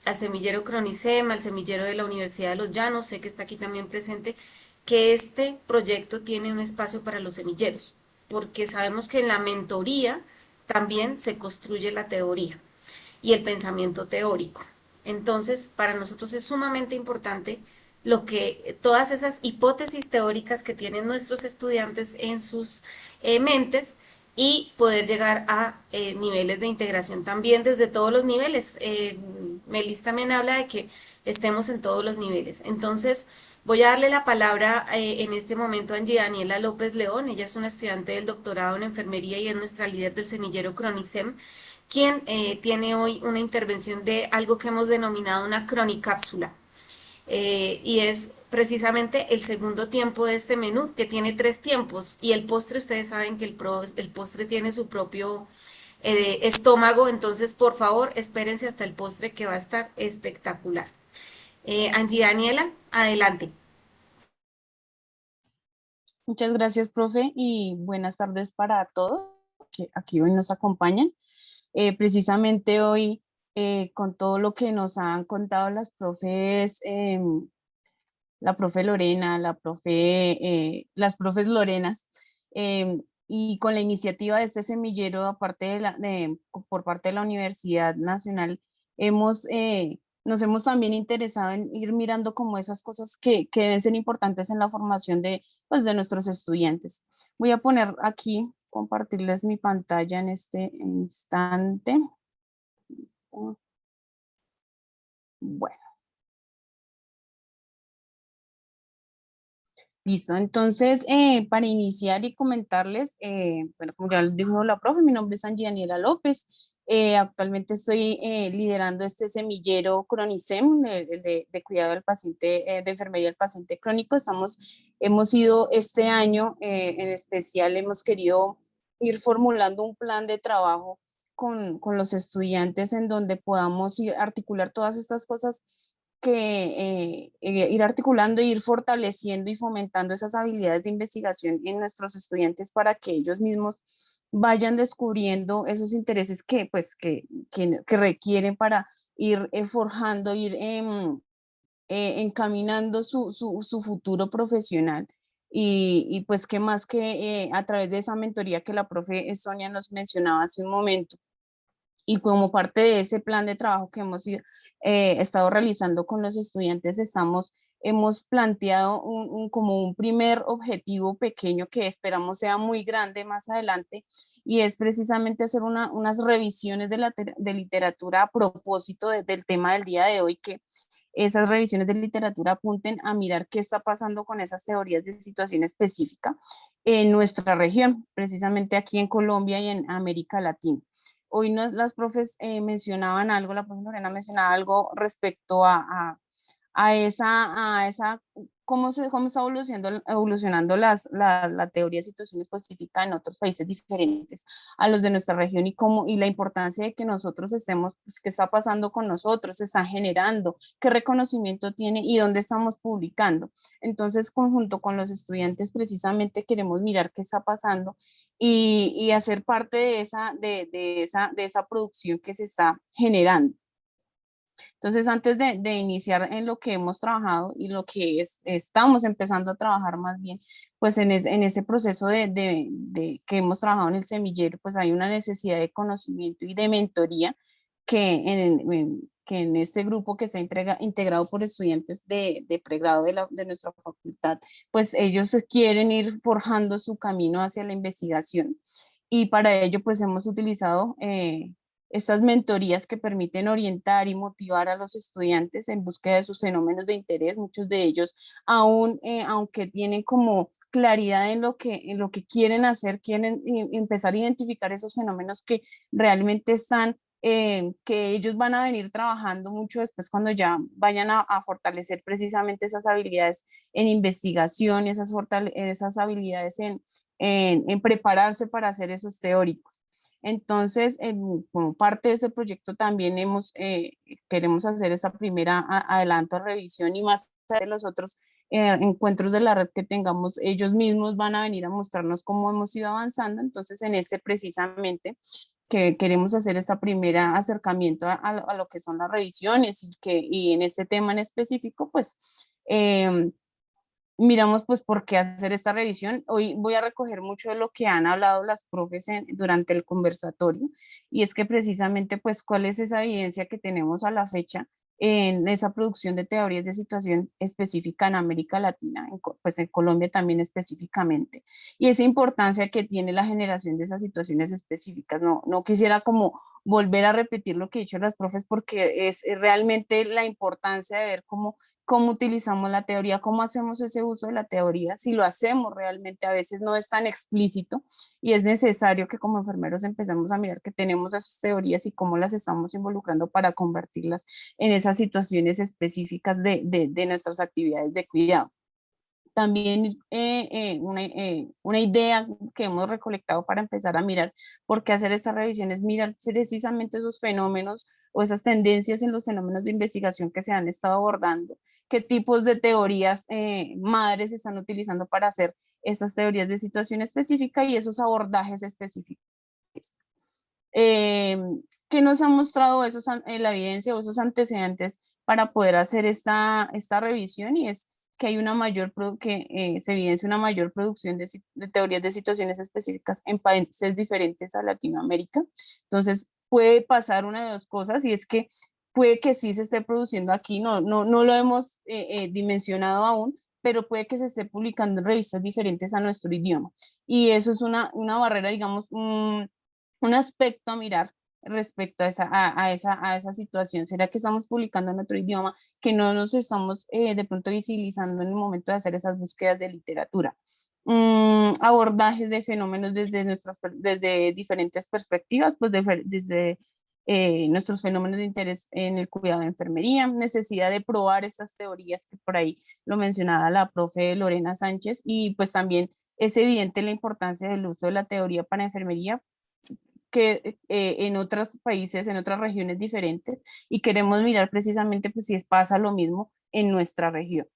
al semillero Cronicem, al semillero de la Universidad de los Llanos, sé que está aquí también presente, que este proyecto tiene un espacio para los semilleros, porque sabemos que en la mentoría también se construye la teoría y el pensamiento teórico. Entonces, para nosotros es sumamente importante lo que todas esas hipótesis teóricas que tienen nuestros estudiantes en sus mentes y poder llegar a niveles de integración también desde todos los niveles. Melis también habla de que estemos en todos los niveles. Entonces, voy a darle la palabra en este momento a Angie Daniela López León. Ella es una estudiante del doctorado en enfermería y es nuestra líder del semillero Cronicem, quien tiene hoy una intervención de algo que hemos denominado una cronicápsula. Y es precisamente el segundo tiempo de este menú, que tiene tres tiempos, y el postre, ustedes saben que el postre tiene su propio estómago, entonces por favor espérense hasta el postre, que va a estar espectacular. Angie Daniela, adelante. Muchas gracias, profe, y buenas tardes para todos que aquí hoy nos acompañan. Precisamente hoy, con todo lo que nos han contado las profes, la profe Lorena, las profes Lorenas, y con la iniciativa de este semillero, aparte por parte de la Universidad Nacional, hemos, nos hemos también interesado en ir mirando como esas cosas que deben ser importantes en la formación de, pues, de nuestros estudiantes. Voy a poner aquí, compartirles mi pantalla en este instante. Bueno. Listo, entonces para iniciar y comentarles, bueno, como ya les dijo la profe, mi nombre es Angie Daniela López. Actualmente estoy liderando este semillero Cronicem de cuidado del paciente, de enfermería del paciente crónico. Hemos ido este año en especial, hemos querido ir formulando un plan de trabajo con los estudiantes en donde podamos ir articular todas estas cosas que ir articulando, ir fortaleciendo y fomentando esas habilidades de investigación en nuestros estudiantes para que ellos mismos vayan descubriendo esos intereses que requieren para ir forjando, ir encaminando su futuro profesional. Y pues qué más que a través de esa mentoría que la profe Sonia nos mencionaba hace un momento, y como parte de ese plan de trabajo que hemos estado realizando con los estudiantes, hemos planteado como un primer objetivo pequeño que esperamos sea muy grande más adelante, y es precisamente hacer unas revisiones de literatura a propósito del tema del día de hoy, que esas revisiones de literatura apunten a mirar qué está pasando con esas teorías de situación específica en nuestra región, precisamente aquí en Colombia y en América Latina. Hoy las profes mencionaban algo, la profesora Lorena mencionaba algo respecto a esa cómo está evolucionando la teoría de situación específica en otros países diferentes a los de nuestra región, y la importancia de que nosotros estemos, pues, qué está pasando con nosotros, se están generando, qué reconocimiento tiene y dónde estamos publicando. Entonces, conjunto con los estudiantes, precisamente queremos mirar qué está pasando y hacer parte de esa producción que se está generando. Entonces, antes de iniciar en lo que hemos trabajado y lo que estamos empezando a trabajar más bien, pues en ese proceso que hemos trabajado en el semillero, pues hay una necesidad de conocimiento y de mentoría que en este grupo que está integrado por estudiantes de pregrado de nuestra facultad, pues ellos quieren ir forjando su camino hacia la investigación. Y para ello, pues hemos utilizado estas mentorías que permiten orientar y motivar a los estudiantes en búsqueda de sus fenómenos de interés. Muchos de ellos, aún, aunque tienen como claridad en lo que quieren hacer, quieren empezar a identificar esos fenómenos que realmente están, que ellos van a venir trabajando mucho después cuando ya vayan a fortalecer precisamente esas habilidades en investigación y esas habilidades en prepararse para hacer esos teóricos. Entonces, como parte de ese proyecto también queremos hacer esa primera adelanto, revisión, y más de los otros encuentros de la red que tengamos, ellos mismos van a venir a mostrarnos cómo hemos ido avanzando. Entonces, en este precisamente que queremos hacer este primer acercamiento a lo que son las revisiones y en este tema en específico, pues miramos pues por qué hacer esta revisión. Hoy voy a recoger mucho de lo que han hablado las profes durante el conversatorio, y es que precisamente pues cuál es esa evidencia que tenemos a la fecha en esa producción de teorías de situación específica en América Latina, pues en Colombia también específicamente, y esa importancia que tiene la generación de esas situaciones específicas. No quisiera como volver a repetir lo que he dicho las profes, porque es realmente la importancia de ver cómo utilizamos la teoría, cómo hacemos ese uso de la teoría, si lo hacemos realmente. A veces no es tan explícito y es necesario que como enfermeros empecemos a mirar que tenemos esas teorías y cómo las estamos involucrando para convertirlas en esas situaciones específicas de nuestras actividades de cuidado. También una idea que hemos recolectado para empezar a mirar por qué hacer estas revisiones, mirar precisamente esos fenómenos o esas tendencias en los fenómenos de investigación que se han estado abordando, qué tipos de teorías madres se están utilizando para hacer esas teorías de situación específica y esos abordajes específicos. Eh, ¿Qué nos ha mostrado la evidencia o esos antecedentes para poder hacer esta revisión? Y es que hay se evidencia una mayor producción de teorías de situaciones específicas en países diferentes a Latinoamérica. Entonces, puede pasar una de dos cosas, y es que puede que sí se esté produciendo aquí, no lo hemos dimensionado aún, pero puede que se esté publicando en revistas diferentes a nuestro idioma. Y eso es una barrera, digamos, un aspecto a mirar respecto a esa situación. ¿Será que estamos publicando en otro idioma, que no nos estamos de pronto visibilizando en el momento de hacer esas búsquedas de literatura? Abordajes de fenómenos desde diferentes perspectivas, pues desde nuestros fenómenos de interés en el cuidado de enfermería, necesidad de probar estas teorías que por ahí lo mencionaba la profe Lorena Sánchez, y pues también es evidente la importancia del uso de la teoría para enfermería, que en otros países, en otras regiones diferentes, y queremos mirar precisamente pues si pasa lo mismo en nuestra región.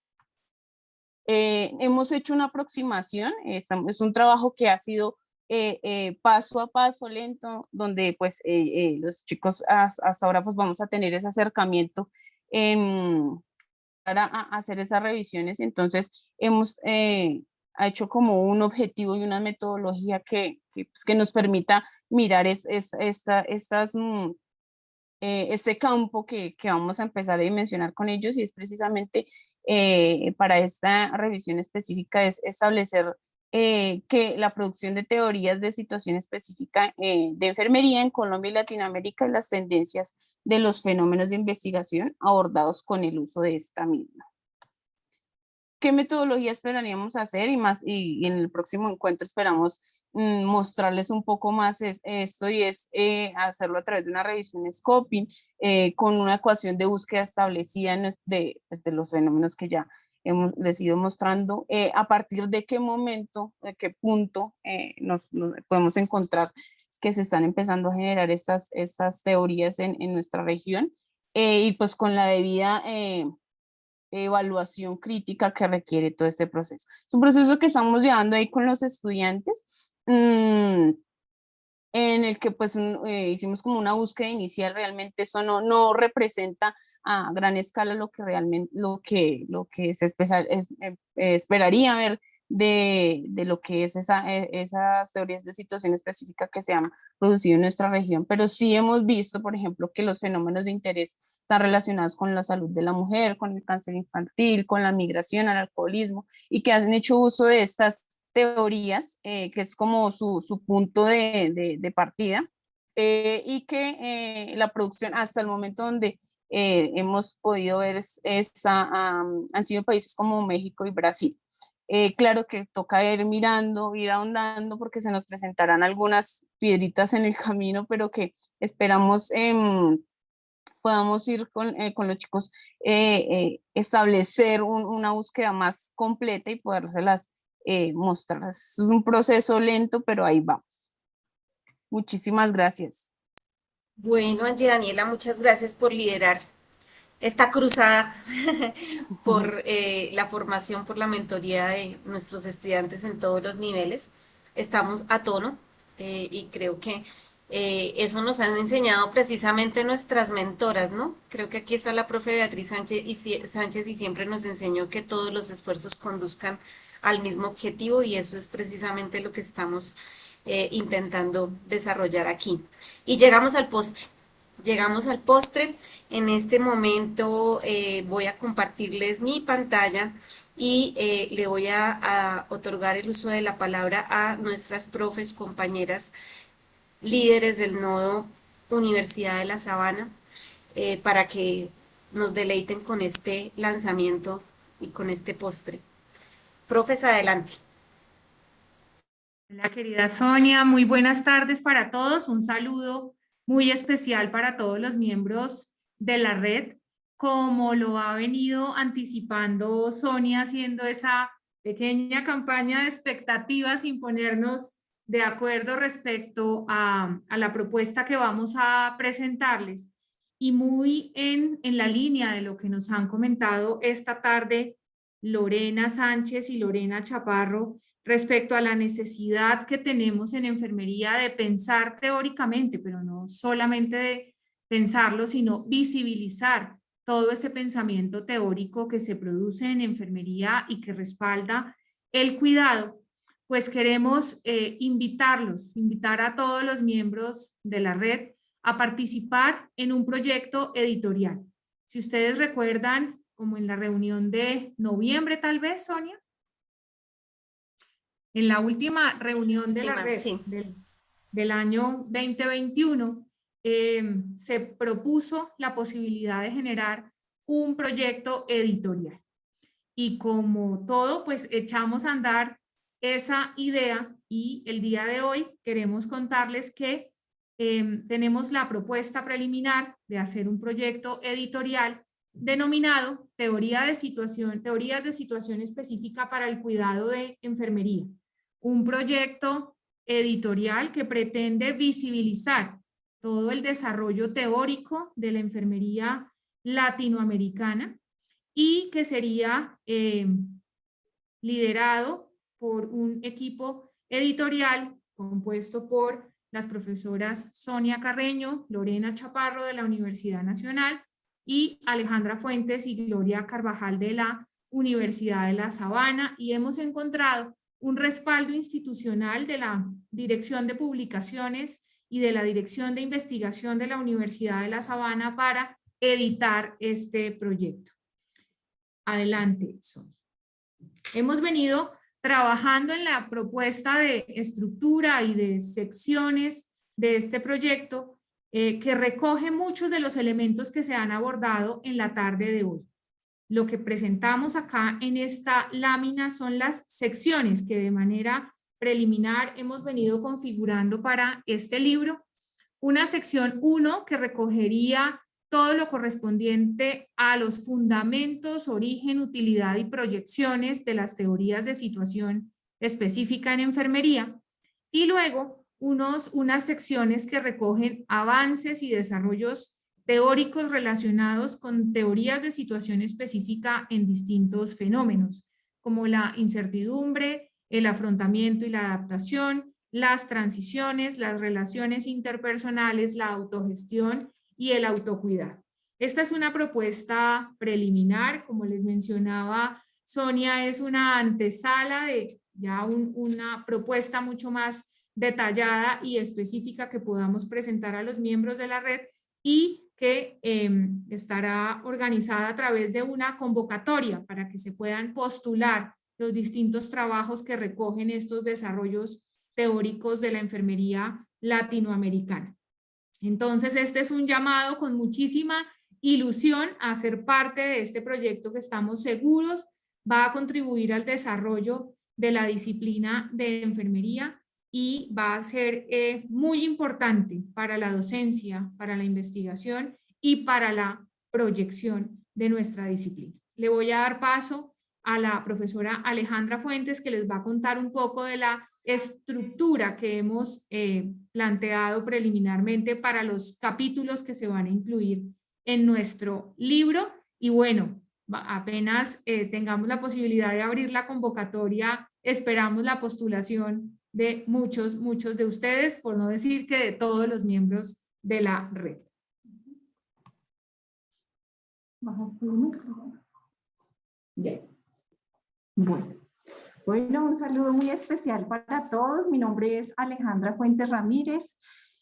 Hemos hecho una aproximación, es un trabajo que ha sido paso a paso, lento, donde pues los chicos hasta ahora pues vamos a tener ese acercamiento para hacer esas revisiones. Entonces hemos hecho como un objetivo y una metodología que nos permita mirar este campo que vamos a empezar a dimensionar con ellos, y es precisamente para esta revisión específica es establecer que la producción de teorías de situación específica de enfermería en Colombia y Latinoamérica, y las tendencias de los fenómenos de investigación abordados con el uso de esta misma. ¿Qué metodología esperaríamos hacer? Y en el próximo encuentro esperamos mostrarles un poco más esto, y es hacerlo a través de una revisión scoping con una ecuación de búsqueda establecida pues, de los fenómenos que ya les ido mostrando, a partir de qué momento, de qué punto nos podemos encontrar que se están empezando a generar estas teorías en nuestra región, y pues con la debida evaluación crítica que requiere todo este proceso. Es un proceso que estamos llevando ahí con los estudiantes, en el que pues hicimos como una búsqueda inicial. Realmente eso no representa a gran escala lo que realmente, lo que se esperaría ver de lo que es esas teorías de situación específica que se han producido en nuestra región, pero sí hemos visto, por ejemplo, que los fenómenos de interés están relacionados con la salud de la mujer, con el cáncer infantil, con la migración, al alcoholismo, y que han hecho uso de estas teorías, que es como su punto de partida, y que la producción hasta el momento donde hemos podido ver han sido países como México y Brasil. Claro que toca ir mirando, ir ahondando, porque se nos presentarán algunas piedritas en el camino, pero que esperamos podamos ir con los chicos, establecer una búsqueda más completa y podérselas mostrar. Es un proceso lento, pero ahí vamos. Muchísimas gracias. Bueno, Angie Daniela, muchas gracias por liderar esta cruzada por la formación, por la mentoría de nuestros estudiantes en todos los niveles. Estamos a tono y creo que eso nos han enseñado precisamente nuestras mentoras, ¿no? Creo que aquí está la profe Beatriz Sánchez y siempre nos enseñó que todos los esfuerzos conduzcan al mismo objetivo y eso es precisamente lo que estamos intentando desarrollar aquí. Y llegamos al postre. Llegamos al postre. En este momento voy a compartirles mi pantalla y le voy a otorgar el uso de la palabra a nuestras profes, compañeras, líderes del nodo Universidad de La Sabana, para que nos deleiten con este lanzamiento y con este postre. Profes, adelante. Hola, querida Sonia, muy buenas tardes para todos. Un saludo muy especial para todos los miembros de la red. Como lo ha venido anticipando Sonia, haciendo esa pequeña campaña de expectativas sin ponernos de acuerdo respecto a la propuesta que vamos a presentarles. Y muy en la línea de lo que nos han comentado esta tarde Lorena Sánchez y Lorena Chaparro, respecto a la necesidad que tenemos en enfermería de pensar teóricamente, pero no solamente de pensarlo, sino visibilizar todo ese pensamiento teórico que se produce en enfermería y que respalda el cuidado. Pues queremos invitar a todos los miembros de la red a participar en un proyecto editorial. Si ustedes recuerdan, como en la reunión de noviembre tal vez, Sonia, en la última reunión de la red Sí. del año 2021, se propuso la posibilidad de generar un proyecto editorial. Y como todo, pues echamos a andar esa idea y el día de hoy queremos contarles que tenemos la propuesta preliminar de hacer un proyecto editorial denominado Teorías de situación específica para el cuidado de enfermería. Un proyecto editorial que pretende visibilizar todo el desarrollo teórico de la enfermería latinoamericana y que sería liderado por un equipo editorial compuesto por las profesoras Sonia Carreño, Lorena Chaparro de la Universidad Nacional y Alejandra Fuentes y Gloria Carvajal de la Universidad de La Sabana, y hemos encontrado un respaldo institucional de la Dirección de Publicaciones y de la Dirección de Investigación de la Universidad de La Sabana para editar este proyecto. Adelante, Sonia. Hemos venido trabajando en la propuesta de estructura y de secciones de este proyecto que recoge muchos de los elementos que se han abordado en la tarde de hoy. Lo que presentamos acá en esta lámina son las secciones que de manera preliminar hemos venido configurando para este libro. Una sección 1 que recogería todo lo correspondiente a los fundamentos, origen, utilidad y proyecciones de las teorías de situación específica en enfermería. Y luego unas secciones que recogen avances y desarrollos teóricos relacionados con teorías de situación específica en distintos fenómenos, como la incertidumbre, el afrontamiento y la adaptación, las transiciones, las relaciones interpersonales, la autogestión y el autocuidado. Esta es una propuesta preliminar, como les mencionaba Sonia, es una antesala de ya una propuesta mucho más detallada y específica que podamos presentar a los miembros de la red y que estará organizada a través de una convocatoria para que se puedan postular los distintos trabajos que recogen estos desarrollos teóricos de la enfermería latinoamericana. Entonces, este es un llamado con muchísima ilusión a ser parte de este proyecto que estamos seguros va a contribuir al desarrollo de la disciplina de enfermería y va a ser muy importante para la docencia, para la investigación y para la proyección de nuestra disciplina. Le voy a dar paso a la profesora Alejandra Fuentes, que les va a contar un poco de la estructura que hemos planteado preliminarmente para los capítulos que se van a incluir en nuestro libro. Y bueno, apenas tengamos la posibilidad de abrir la convocatoria, esperamos la postulación de muchos de ustedes, por no decir que de todos los miembros de la red. Bien. Bueno, un saludo muy especial para todos. Mi nombre es Alejandra Fuentes Ramírez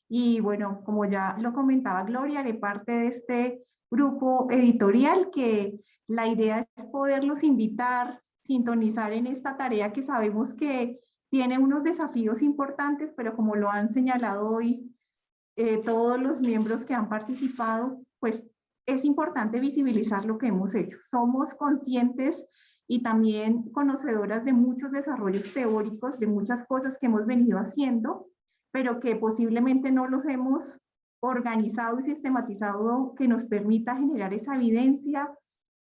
y bueno, como ya lo comentaba Gloria, haré parte de este grupo editorial que la idea es poderlos invitar, sintonizar en esta tarea que sabemos que tiene unos desafíos importantes, pero como lo han señalado hoy todos los miembros que han participado, pues es importante visibilizar lo que hemos hecho. Somos conscientes y también conocedoras de muchos desarrollos teóricos, de muchas cosas que hemos venido haciendo, pero que posiblemente no los hemos organizado y sistematizado que nos permita generar esa evidencia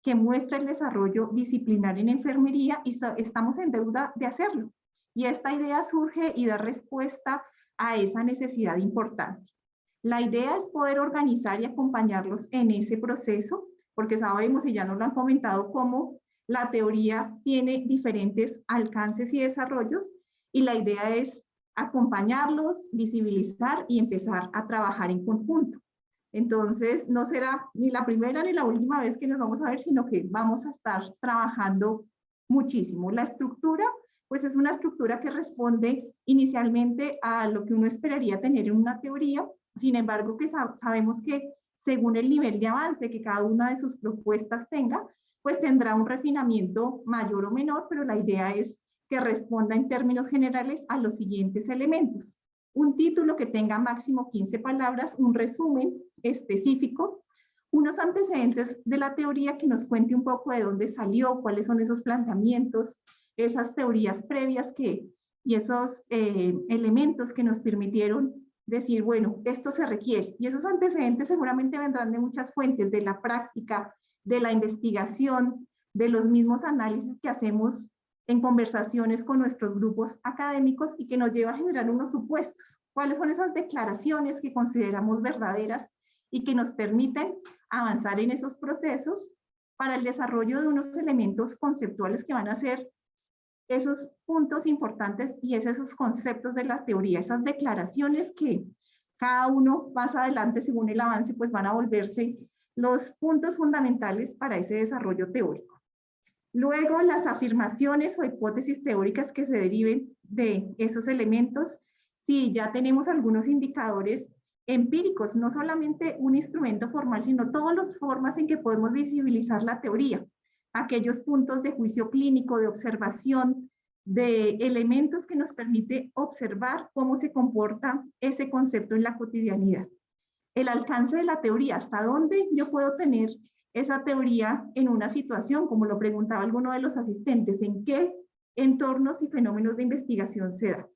que muestra el desarrollo disciplinar en enfermería y estamos en deuda de hacerlo. Y esta idea surge y da respuesta a esa necesidad importante. La idea es poder organizar y acompañarlos en ese proceso, porque sabemos, y ya nos lo han comentado, cómo la teoría tiene diferentes alcances y desarrollos, y la idea es acompañarlos, visibilizar y empezar a trabajar en conjunto. Entonces, no será ni la primera ni la última vez que nos vamos a ver, sino que vamos a estar trabajando muchísimo. La estructura, pues es una estructura que responde inicialmente a lo que uno esperaría tener en una teoría. Sin embargo, que sabemos que según el nivel de avance que cada una de sus propuestas tenga, pues tendrá un refinamiento mayor o menor, pero la idea es que responda en términos generales a los siguientes elementos. Un título que tenga máximo 15 palabras, un resumen específico, unos antecedentes de la teoría que nos cuente un poco de dónde salió, cuáles son esos planteamientos, esas teorías previas y esos elementos que nos permitieron decir, bueno, esto se requiere. Y esos antecedentes seguramente vendrán de muchas fuentes, de la práctica, de la investigación, de los mismos análisis que hacemos en conversaciones con nuestros grupos académicos y que nos lleva a generar unos supuestos. ¿Cuáles son esas declaraciones que consideramos verdaderas y que nos permiten avanzar en esos procesos para el desarrollo de unos elementos conceptuales que van a ser esos puntos importantes y esos conceptos de la teoría, esas declaraciones que cada uno más adelante, según el avance, pues van a volverse los puntos fundamentales para ese desarrollo teórico. Luego, las afirmaciones o hipótesis teóricas que se deriven de esos elementos, si ya tenemos algunos indicadores empíricos, no solamente un instrumento formal, sino todas las formas en que podemos visibilizar la teoría, aquellos puntos de juicio clínico, de observación, de elementos que nos permite observar cómo se comporta ese concepto en la cotidianidad. El alcance de la teoría, hasta dónde yo puedo tener esa teoría en una situación, como lo preguntaba alguno de los asistentes, en qué entornos y fenómenos de investigación se da.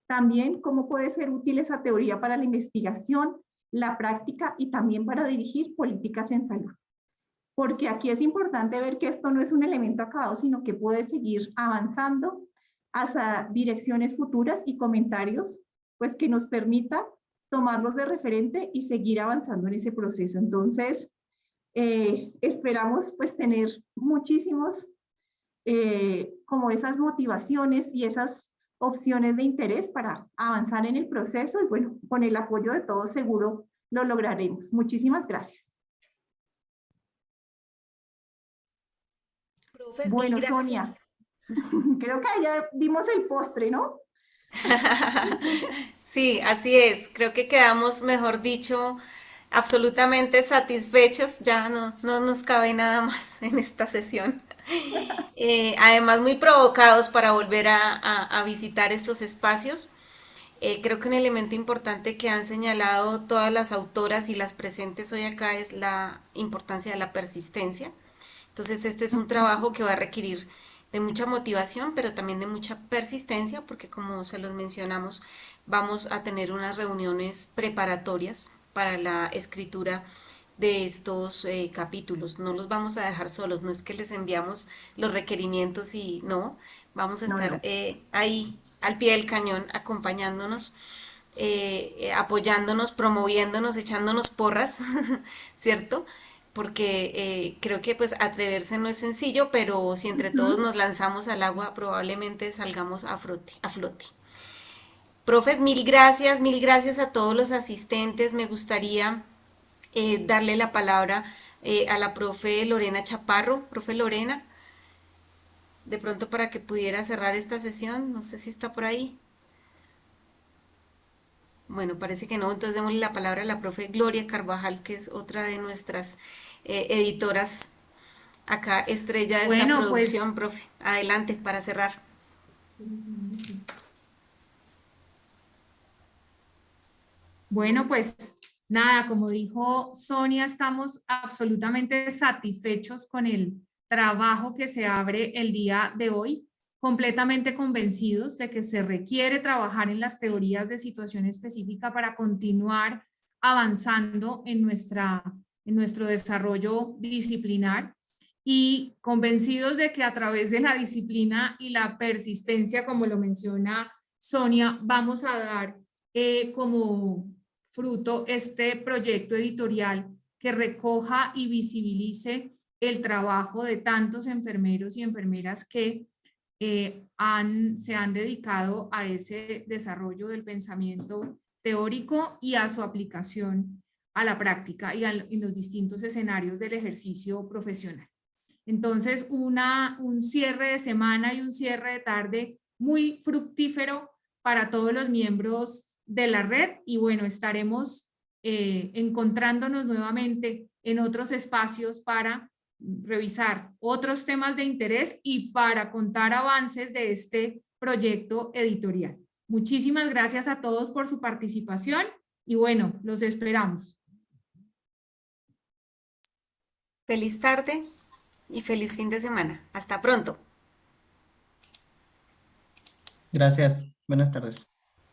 También cómo puede ser útil esa teoría para la investigación, la práctica y también para dirigir políticas en salud. Porque aquí es importante ver que esto no es un elemento acabado, sino que puede seguir avanzando hacia direcciones futuras y comentarios, pues que nos permita tomarlos de referente y seguir avanzando en ese proceso. Entonces, esperamos pues tener muchísimos como esas motivaciones y esas opciones de interés para avanzar en el proceso y bueno, con el apoyo de todos seguro lo lograremos. Muchísimas gracias. Profes, Bueno, mil Sonia, gracias. creo que ya dimos el postre, ¿no? Sí, así es. Creo que quedamos, mejor dicho, absolutamente satisfechos. Ya no nos cabe nada más en esta sesión. Además, muy provocados para volver a visitar estos espacios. Creo que un elemento importante que han señalado todas las autoras y las presentes hoy acá es la importancia de la persistencia. Entonces este es un trabajo que va a requerir de mucha motivación, pero también de mucha persistencia, porque como se los mencionamos, vamos a tener unas reuniones preparatorias para la escritura de estos capítulos. No los vamos a dejar solos, no es que les enviamos los requerimientos y no, vamos a No, estar no. ahí al pie del cañón acompañándonos, apoyándonos, promoviéndonos, echándonos porras, ¿cierto? Porque creo que pues atreverse no es sencillo, pero si entre todos Ujú. nos lanzamos al agua probablemente salgamos a flote, a flote. Profes, mil gracias a todos los asistentes. Me gustaría darle la palabra a la profe Lorena Chaparro. Profe Lorena, de pronto para que pudiera cerrar esta sesión, no sé si está por ahí. Bueno, parece que no, entonces démosle la palabra a la profe Gloria Carvajal, que es otra de nuestras editoras acá, estrella de esta Bueno, pues producción, profe. Adelante para cerrar. Bueno, pues nada, como dijo Sonia, estamos absolutamente satisfechos con el trabajo que se abre el día de hoy, completamente convencidos de que se requiere trabajar en las teorías de situación específica para continuar avanzando en nuestro desarrollo disciplinar y convencidos de que a través de la disciplina y la persistencia, como lo menciona Sonia, vamos a dar como fruto este proyecto editorial que recoja y visibilice el trabajo de tantos enfermeros y enfermeras que se han dedicado a ese desarrollo del pensamiento teórico y a su aplicación a la práctica y en los distintos escenarios del ejercicio profesional. Entonces, un cierre de semana y un cierre de tarde muy fructífero para todos los miembros de la red y bueno, estaremos encontrándonos nuevamente en otros espacios para revisar otros temas de interés y para contar avances de este proyecto editorial. Muchísimas gracias a todos por su participación y bueno, los esperamos. Feliz tarde y feliz fin de semana. Hasta pronto. Gracias. Buenas tardes.